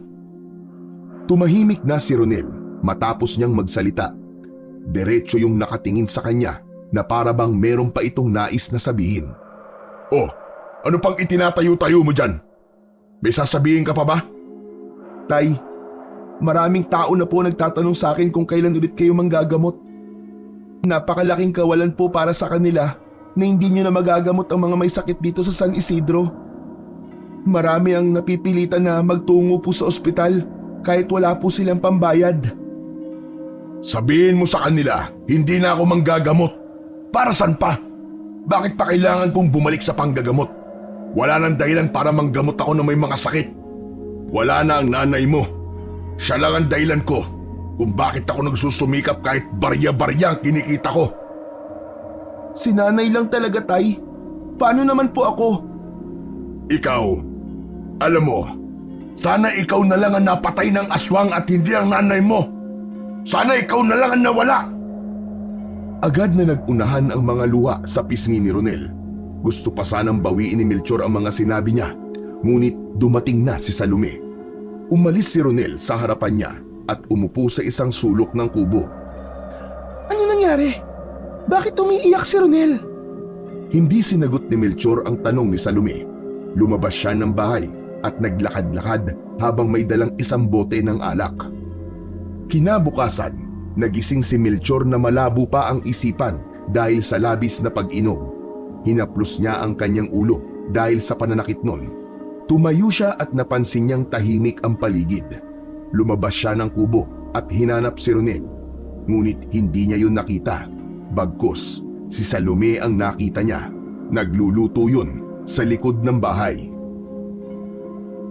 Tumahimik na si Ronel matapos niyang magsalita. Diretso yung nakatingin sa kanya na para bang meron pa itong nais na sabihin. Oh, ano pang itinatayo-tayo mo dyan? May sasabihin ka pa ba? Tay, maraming tao na po nagtatanong sa akin kung kailan ulit kayo manggagamot. Napakalaking kawalan po para sa kanila na hindi nyo na magagamot ang mga may sakit dito sa San Isidro. Marami ang napipilitan na magtungo po sa ospital kahit wala po silang pambayad. Sabihin mo sa kanila, hindi na ako manggagamot. Para saan pa? Bakit pa kailangan kong bumalik sa panggagamot? Wala nang dahilan para manggamot ako ng may mga sakit. Wala na ang nanay mo. Siya lang ang dahilan ko kung bakit ako nagsusumikap kahit barya-barya ang kinikita ko. Si nanay lang talaga, Tay. Paano naman po ako? Ikaw, alam mo, sana ikaw na lang ang napatay ng aswang at hindi ang nanay mo. Sana ikaw na lang ang nawala. Agad na nagunahan ang mga luha sa pisngi ni Ronel. Gusto pa sanang bawiin ni Melchor ang mga sinabi niya, ngunit dumating na si Salome. Umalis si Ronel sa harapan niya at umupo sa isang sulok ng kubo. Ano nangyari? Bakit umiiyak si Ronel? Hindi sinagot ni Melchor ang tanong ni Salome. Lumabas siya ng bahay at naglakad-lakad habang may dalang isang bote ng alak. Kinabukasan, nagising si Melchor na malabo pa ang isipan dahil sa labis na pag-inom. Hinaplos niya ang kanyang ulo dahil sa pananakit nun. Tumayo siya at napansin niyang tahimik ang paligid. Lumabas siya ng kubo at hinanap si Ronel. Ngunit hindi niya yun nakita. Bagkus, si Salome ang nakita niya. Nagluluto yun sa likod ng bahay.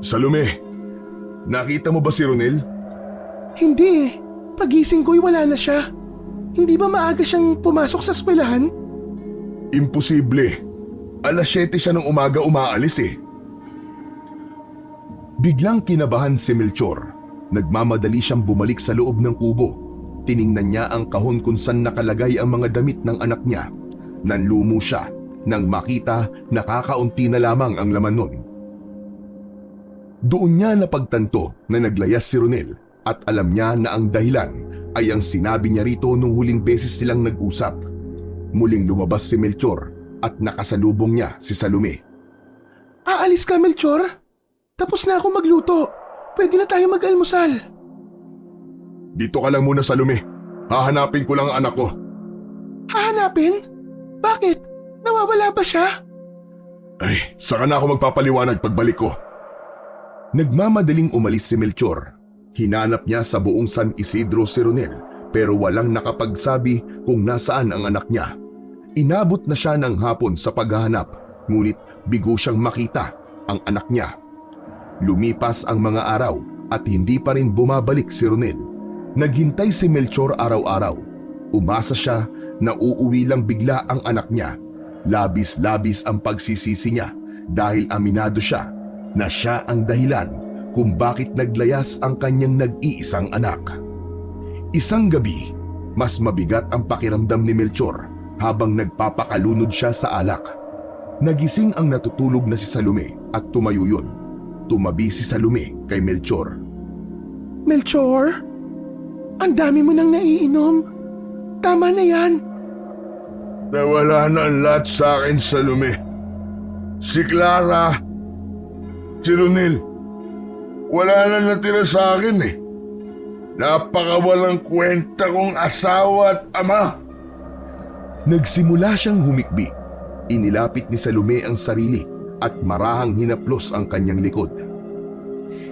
Salome, nakita mo ba si Ronel? Hindi eh. Pagising ko'y wala na siya. Hindi ba maaga siyang pumasok sa eskwelahan? Imposible. Alas 7 siya ng umaga umaalis eh. Biglang kinabahan si Melchor. Nagmamadali siyang bumalik sa loob ng kubo. Tiningnan niya ang kahon kung saan nakalagay ang mga damit ng anak niya. Nanlumo siya nang makita na kakaunti na lamang ang laman nun. Doon niya napagtanto na naglayas si Ronel at alam niya na ang dahilan ay ang sinabi niya rito nung huling beses silang nag-usap. Muling lumabas si Melchor at nakasalubong niya si Salome. Aalis ka, Melchor? Tapos na ako magluto. Pwede na tayo mag-almusal. Dito ka lang muna, Salome. Hahanapin ko lang ang anak ko. Hahanapin? Bakit? Nawawala ba siya? Ay, saka na ako magpapaliwanag pagbalik ko. Nagmamadaling umalis si Melchor. Hinanap niya sa buong San Isidro si Ronel pero walang nakapagsabi kung nasaan ang anak niya. Inabot na siya ng hapon sa paghahanap ngunit bigo siyang makita ang anak niya. Lumipas ang mga araw at hindi pa rin bumabalik si Ronel. Naghintay si Melchor araw-araw. Umasa siya na uuwi lang bigla ang anak niya. Labis-labis ang pagsisisi niya dahil aminado siya na siya ang dahilan kung bakit naglayas ang kanyang nag-iisang anak. Isang gabi, mas mabigat ang pakiramdam ni Melchor habang nagpapakalunod siya sa alak. Nagising ang natutulog na si Salome at tumayo yun. Tumabi si Salome kay Melchor. Melchor? Ang dami mo nang naiinom. Tama na yan. Nawala na ang lahat sa akin, Salome. Si Clara, si Ronel, wala na natira sa akin eh. Napakawalang kwenta kong asawa at ama. Nagsimula siyang humikbi. Inilapit ni Salome ang sarili at marahang hinaplos ang kanyang likod.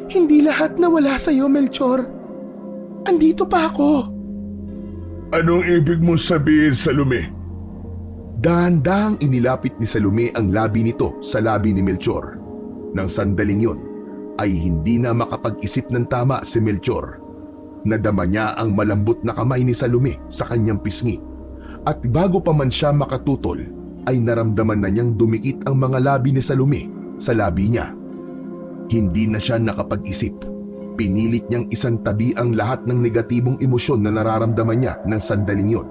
Hindi lahat nawala sa'yo, Melchor. Andito pa ako. Anong ibig mong sabihin, Salome? Dahan-dahang inilapit ni Salome ang labi nito sa labi ni Melchor. Nang sandaling yon, ay hindi na makapag-isip ng tama si Melchor. Nadama niya ang malambot na kamay ni Salome sa kanyang pisngi. At bago pa man siya makatutol, ay naramdaman na niyang dumikit ang mga labi ni Salome sa labi niya. Hindi na siya nakapag-isip. Pinilit niyang isantabi ang lahat ng negatibong emosyon na nararamdaman niya ng sandaling yon.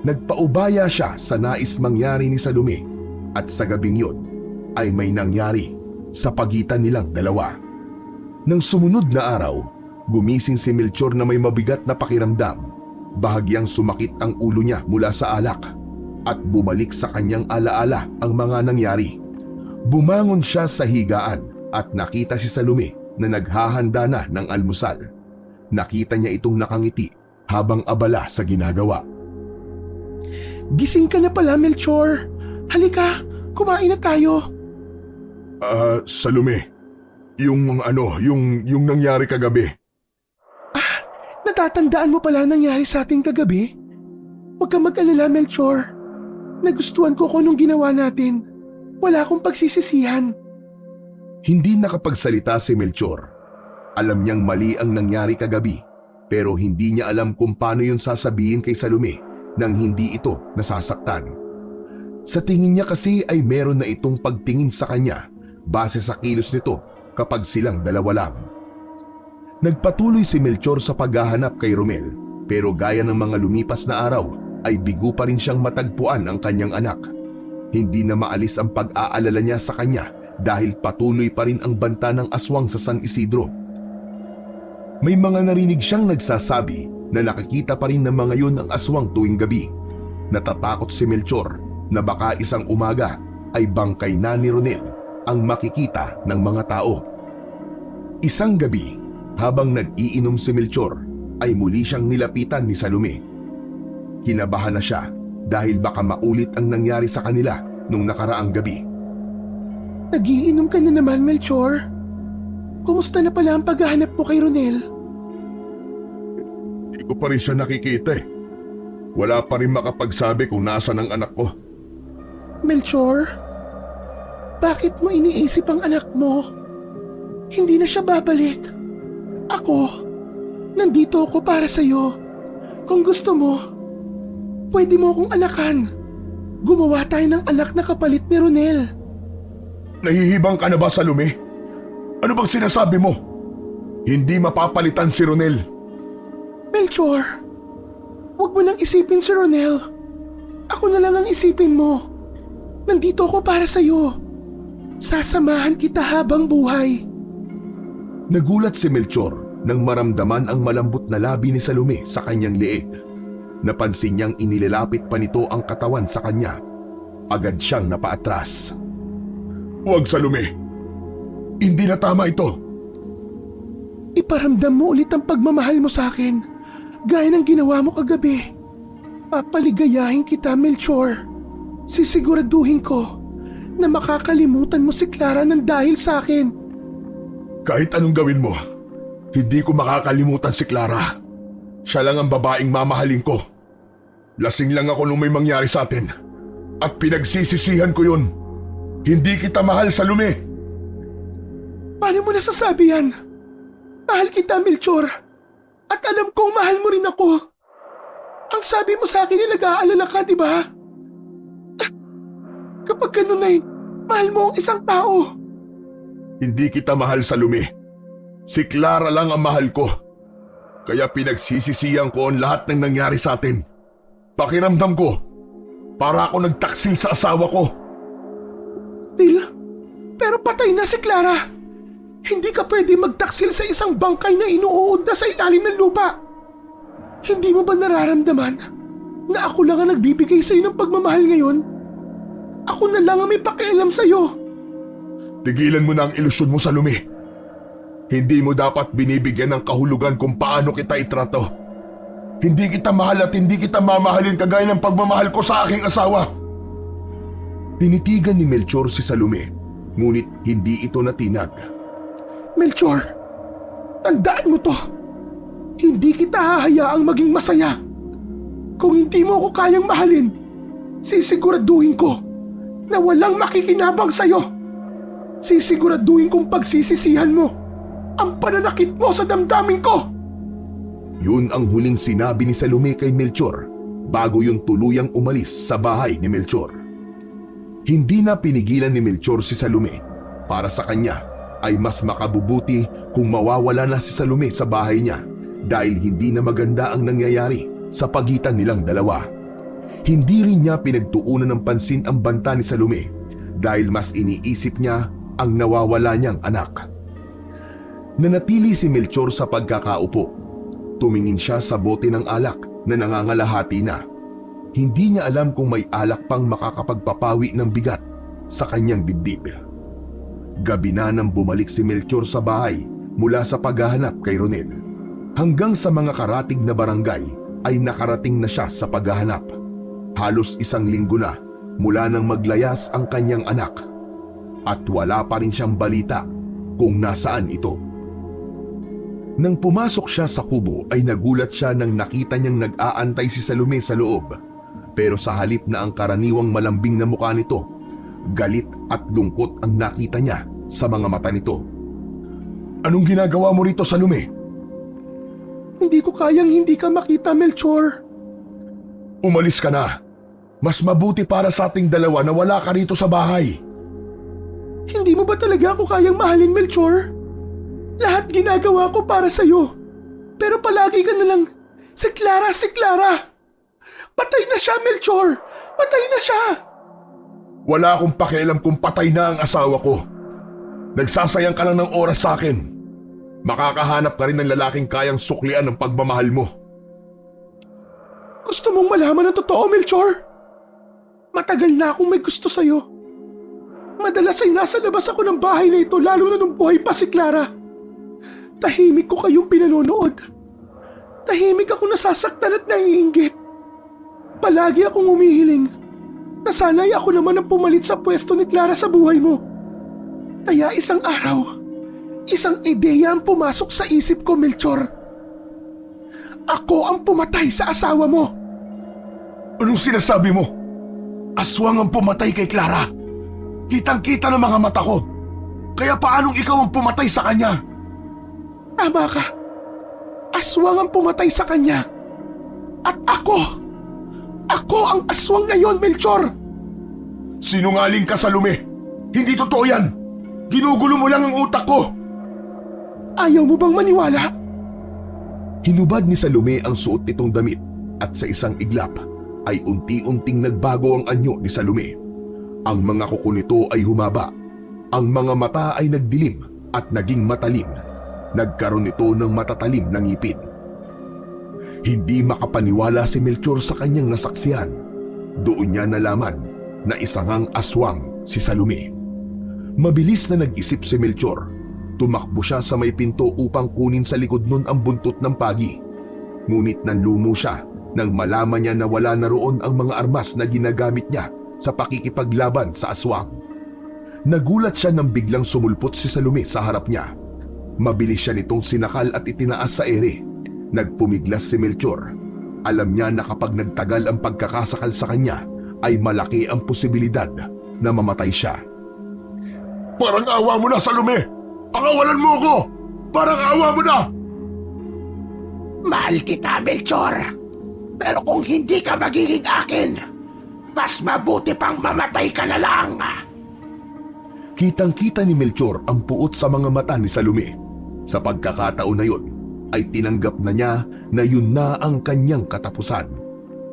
Nagpaubaya siya sa nais mangyari ni Salome at sa gabing yon ay may nangyari sa pagitan nilang dalawa. Nang sumunod na araw, gumising si Melchor na may mabigat na pakiramdam. Bahagyang sumakit ang ulo niya mula sa alak at bumalik sa kanyang alaala ang mga nangyari. Bumangon siya sa higaan at nakita si Salome na naghahanda na ng almusal. Nakita niya itong nakangiti habang abala sa ginagawa. Gising ka na pala, Melchor. Halika, kumain na tayo. Salome, yung nangyari kagabi. Natatandaan mo pala nangyari sa ating kagabi? Huwag kang mag-alala, Melchor. Nagustuhan ko kung anong ginawa natin. Wala akong pagsisisihan. Hindi nakapagsalita si Melchor. Alam niyang mali ang nangyari kagabi, pero hindi niya alam kung paano yun sasabihin kay Salome nang hindi ito nasasaktan. Sa tingin niya kasi ay meron na itong pagtingin sa kanya base sa kilos nito kapag silang dalawa lang. Nagpatuloy si Melchor sa paghahanap kay Romel, pero gaya ng mga lumipas na araw ay bigo pa rin siyang matagpuan ang kanyang anak. Hindi na maalis ang pag-aalala niya sa kanya dahil patuloy pa rin ang banta ng aswang sa San Isidro. May mga narinig siyang nagsasabi na nakikita pa rin ng mga yun ang aswang tuwing gabi. Natatakot si Melchor na baka isang umaga ay bangkay na ni Ronel ang makikita ng mga tao. Isang gabi, habang nag-iinom si Melchor, ay muli siyang nilapitan ni Salome. Kinabahan na siya dahil baka maulit ang nangyari sa kanila nung nakaraang gabi. Nagiinom ka na naman, Melchor. Kumusta na pala ang paghahanap mo kay Ronel? Hindi ko pa rin siya nakikita eh. Wala pa rin makapagsabi kung nasaan ang anak ko. Melchor, bakit mo iniisip ang anak mo? Hindi na siya babalik. Ako, nandito ako para sa'yo. Kung gusto mo, pwede mo akong anakan. Gumawa tayo ng anak na kapalit ni Ronel. Nahihibang ka na ba, Salome? Ano bang sinasabi mo? Hindi mapapalitan si Ronel. Melchor, huwag mo nang isipin si Ronel. Ako na lang ang isipin mo. Nandito ako para sa'yo. Sasamahan kita habang buhay. Nagulat si Melchor nang maramdaman ang malambot na labi ni Salome sa kanyang leeg. Napansin niyang inilalapit pa nito ang katawan sa kanya. Agad siyang napaatras. Huwag, Salome. Hindi na tama ito. Iparamdam mo ulit ang pagmamahal mo sa akin, gaya ng ginawa mo kagabi. Papaligayahin kita, Melchor. Sisiguraduhin ko na makakalimutan mo si Clara ng dahil sa akin. Kahit anong gawin mo, hindi ko makakalimutan si Clara. Siya lang ang babaeng mamahalin ko. Lasing lang ako nung may mangyari sa atin. At pinagsisisihan ko yun. Hindi kita mahal, Salome. Paano mo nasasabi yan? Mahal kita, Melchor. At alam kong mahal mo rin ako. Ang sabi mo sa akin ay nag-aalala ka, di ba? Kapag ganun ay, mahal mo ang isang tao. Hindi kita mahal, Salome. Si Clara lang ang mahal ko. Kaya pinagsisisihan ko ang lahat ng nangyari sa atin. Pakiramdam ko, para ako nagtaksil sa asawa ko. Pero patay na si Clara. Hindi ka pwede magtaksil sa isang bangkay na inuuod na sa ilalim ng lupa. Hindi mo ba nararamdaman na ako lang ang nagbibigay sa iyo ng pagmamahal ngayon? Ako na lang ang may pakialam sa iyo. Tigilan mo na ang ilusyon mo, Salome. Hindi mo dapat binibigyan ng kahulugan kung paano kita itrato. Hindi kita mahal at hindi kita mamahalin kagaya ng pagmamahal ko sa aking asawa. Tinitigan ni Melchor si Salome, ngunit hindi ito natinag. Melchor, tandaan mo to. Hindi kita hahayaang maging masaya. Kung hindi mo ako kayang mahalin, sisiguraduhin ko na walang makikinabang sa'yo. Sisiguraduhin kong pagsisisihan mo ang pananakit mo sa damdamin ko. Yun ang huling sinabi ni Salome kay Melchor bago yung tuluyang umalis sa bahay ni Melchor. Hindi na pinigilan ni Melchor si Salome. Para sa kanya ay mas makabubuti kung mawawala na si Salome sa bahay niya dahil hindi na maganda ang nangyayari sa pagitan nilang dalawa. Hindi rin niya pinagtuunan ng pansin ang banta ni Salome dahil mas iniisip niya ang nawawala niyang anak. Nanatili si Melchor sa pagkakaupo. Tumingin siya sa bote ng alak na nangangalahati na. Hindi niya alam kung may alak pang makakapagpapawi ng bigat sa kanyang dibdib. Gabi na nang bumalik si Melchor sa bahay mula sa paghahanap kay Ronel. Hanggang sa mga karatig na barangay ay nakarating na siya sa paghahanap. Halos 1 linggo na mula nang maglayas ang kanyang anak. At wala pa rin siyang balita kung nasaan ito. Nang pumasok siya sa kubo ay nagulat siya nang nakita niyang nag-aantay si Salome sa loob. Pero sa halip na ang karaniwang malambing na mukha nito, galit at lungkot ang nakita niya sa mga mata nito. Anong ginagawa mo rito, Salome? Hindi ko kayang hindi ka makita, Melchor. Umalis ka na. Mas mabuti para sa ating dalawa na wala ka rito sa bahay. Hindi mo ba talaga ako kayang mahalin, Melchor? Lahat ginagawa ko para sa'yo. Pero palagi ka na lang, si Clara, si Clara. Patay na siya, Melchor. Patay na siya. Wala akong pakialam kung patay na ang asawa ko. Nagsasayang ka lang ng oras sa akin. Makakahanap ka rin ng lalaking kayang suklian ng pagmamahal mo. Gusto mong malaman ang totoo, Melchor? Matagal na akong may gusto sa'yo. Madalas ay nasa labas ako ng bahay na ito lalo na nung buhay pa si Clara. Tahimik ko kayong pinanonood. Tahimik ako nasasaktan at naiinggit. Palagi akong umihiling na sana'y ako naman ang pumalit sa pwesto ni Clara sa buhay mo. Kaya isang araw, isang ideya ang pumasok sa isip ko, Melchor. Ako ang pumatay sa asawa mo. Anong sinasabi mo? Aswang ang pumatay kay Clara. Kitang-kita ng mga mata ko. Kaya paanong ikaw ang pumatay sa kanya? Tama ka. Aswang ang pumatay sa kanya. At ako ang aswang ngayon, Melchor. Sinungaling ka, Salome. Hindi totoo yan. Ginugulo mo lang ang utak ko. Ayaw mo bang maniwala? Hinubad ni Salome ang suot nitong damit at sa isang iglap ay unti-unting nagbago ang anyo ni Salome. Ang mga kuko nito ay humaba. Ang mga mata ay nagdilim at naging matalim. Nagkaroon ito ng matatalim na ngipin. Hindi makapaniwala si Melchor sa kanyang nasaksihan. Doon niya nalaman na isang aswang si Salome. Mabilis na nag-isip si Melchor. Tumakbo siya sa may pinto upang kunin sa likod nun ang buntot ng pagi. Ngunit nanlumo siya nang malaman niya na wala na roon ang mga armas na ginagamit niya sa pakikipaglaban sa aswang. Nagulat siya nang biglang sumulpot si Salome sa harap niya. Mabilis siya nitong sinakal at itinaas sa ere. Nagpumiglas si Melchor. Alam niya na kapag nagtagal ang pagkakasakal sa kanya, ay malaki ang posibilidad na mamatay siya. Parang awa mo na, Salome! Pakawalan mo ako! Parang awa mo na! Mahal kita, Melchor. Pero kung hindi ka magiging akin, mas mabuti pang mamatay ka na lang. Kitang-kita ni Melchor ang puot sa mga mata ni Salome. Sa pagkakataon na yun, ay tinanggap na niya na yun na ang kanyang katapusan.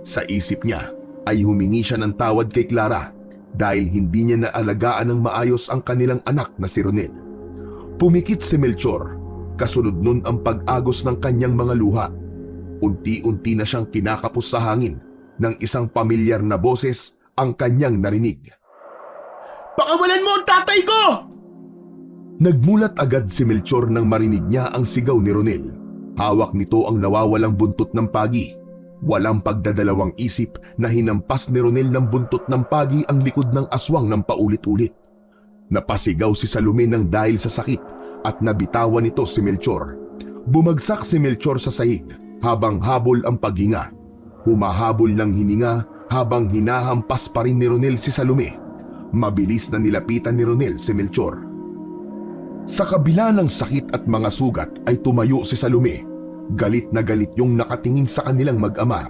Sa isip niya ay humingi siya ng tawad kay Clara dahil hindi niya naalagaan ng maayos ang kanilang anak na si Ronel. Pumikit si Melchor, kasunod nun ang pag-agos ng kanyang mga luha. Unti-unti na siyang kinakapos sa hangin ng isang pamilyar na boses ang kanyang narinig. Pakawalan mo ang tatay ko! Nagmulat agad si Melchor nang marinig niya ang sigaw ni Ronel. Hawak nito ang nawawalang buntot ng pagi. Walang pagdadalawang isip na hinampas ni Ronel ng buntot ng pagi ang likod ng aswang ng paulit-ulit. Napasigaw si Salome ng dahil sa sakit at nabitawan nito si Melchor. Bumagsak si Melchor sa sahig habang habol ang paghinga. Humahabol ng hininga habang hinahampas pa rin ni Ronel si Salome. Mabilis na nilapitan ni Ronel si Melchor. Sa kabila ng sakit at mga sugat ay tumayo si Salome. Galit na galit yung nakatingin sa kanilang mag-ama.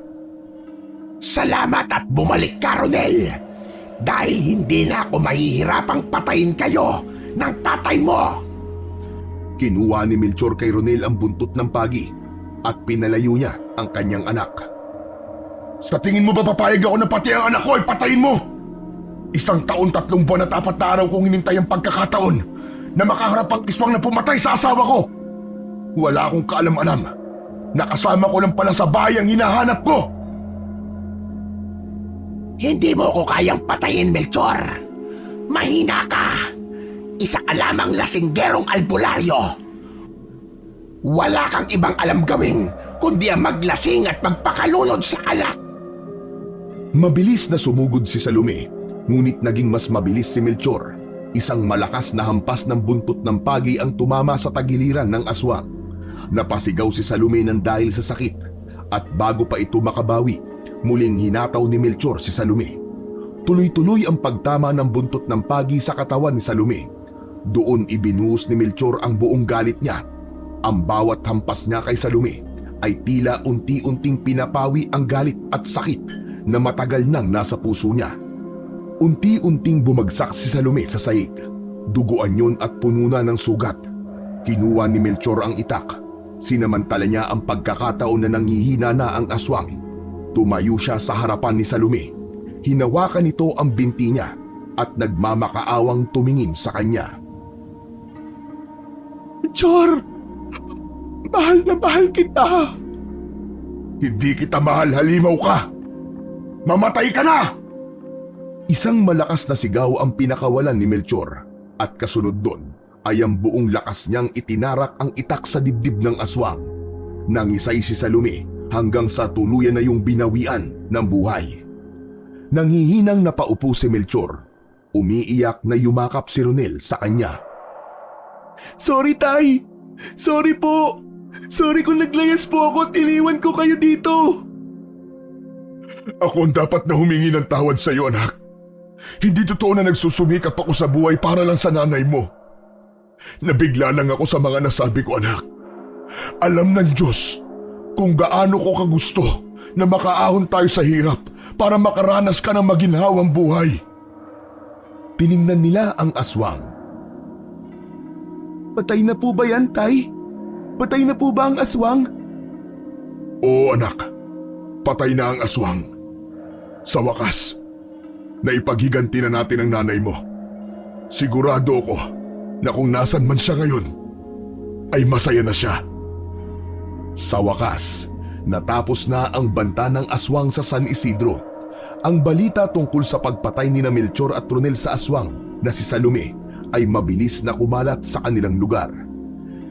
Salamat at bumalik ka, Ronel. Dahil hindi na ako mahihirapang patayin kayo ng tatay mo. Kinuha ni Melchor kay Ronel ang buntot ng pagi at pinalayo niya ang kanyang anak. Sa tingin mo ba papayag ako na pati ang anak ko ay patayin mo? 1 taon 3 buwan at 4 na araw kong hinintay ang pagkakataon na makaharap ang iswang na pumatay sa asawa ko. Wala akong kaalam-alam. Nakasama ko lang pala sa bahay ang hinahanap ko. Hindi mo ko kayang patayin, Melchor. Mahina ka. Isa ka lamang lasinggerong albularyo. Wala kang ibang alam gawin kundi ang maglasing at magpakalunod sa alak. Mabilis na sumugod si Salome, ngunit naging mas mabilis si Melchor. Isang malakas na hampas ng buntot ng pagi ang tumama sa tagiliran ng aswang. Napasigaw si Salome ng dahil sa sakit at bago pa ito makabawi, Muling hinataw ni Melchor si Salome. Tuloy-tuloy ang pagtama ng buntot ng pagi sa katawan ni Salome. Doon ibinuhos ni Melchor ang buong galit niya. Ang bawat hampas niya kay Salome ay tila unti-unting pinapawi ang galit at sakit na matagal nang nasa puso niya. Unti-unting bumagsak si Salome sa sahig. Duguan yun at puno na ng sugat. Kinuha ni Melchor ang itak. Sinamantala niya ang pagkakataon na nanghihina na ang aswang. Tumayo siya sa harapan ni Salome. Hinawakan nito ang binti niya at nagmamakaawang tumingin sa kanya. Melchor! Mahal na mahal kita! Hindi kita mahal, halimaw ka! Mamatay ka na! Isang malakas na sigaw ang pinakawalan ni Melchor at kasunod doon ay ang buong lakas niyang itinarak ang itak sa dibdib ng aswang. Nangisay si Salome hanggang sa tuluyan na yung binawian ng buhay. Nanghihinang napaupo si Melchor. Umiiyak na yumakap si Ronel sa kanya. Sorry, Tay! Sorry po! Sorry kung naglayas po ako at iniwan ko kayo dito! Ako ang dapat na humingi ng tawad sa iyo, anak. Hindi totoo na nagsusumikap ako sa buhay para lang sa nanay mo. Nabigla lang ako sa mga nasabi ko, anak. Alam ng Diyos kung gaano ko kagusto na makaahon tayo sa hirap para makaranas ka ng maginhawang buhay. Tiningnan nila ang aswang. Patay na po ba yan, Tay? Patay na po ba ang aswang? Oo, anak. Patay na ang aswang. Sa wakas, naipaghiganti na natin ang nanay mo. Sigurado ako na kung nasan man siya ngayon, ay masaya na siya. Sa wakas, natapos na ang banta ng aswang sa San Isidro. Ang balita tungkol sa pagpatay ni Melchor at Ronel sa aswang na si Salome ay mabilis na kumalat sa kanilang lugar.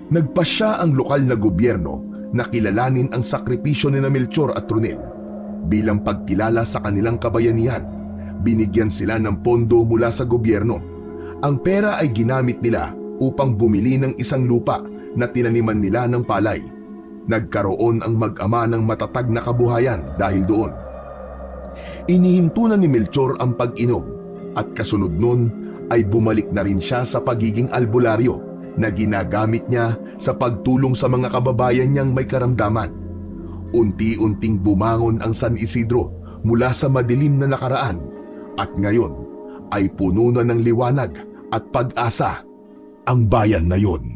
Nagpasya ang lokal na gobyerno na kilalanin ang sakripisyo ni Melchor at Ronel. Bilang pagkilala sa kanilang kabayanihan, binigyan sila ng pondo mula sa gobyerno. Ang pera ay ginamit nila upang bumili ng isang lupa na tinaniman nila ng palay. Nagkaroon ang mag-ama ng matatag na kabuhayan dahil doon. Inihinto na ni Melchor ang pag-inom at kasunod nun ay bumalik na rin siya sa pagiging albularyo na ginagamit niya sa pagtulong sa mga kababayan niyang may karamdaman. Unti-unting bumangon ang San Isidro mula sa madilim na nakaraan at ngayon ay puno na ng liwanag at pag-asa ang bayan na yon.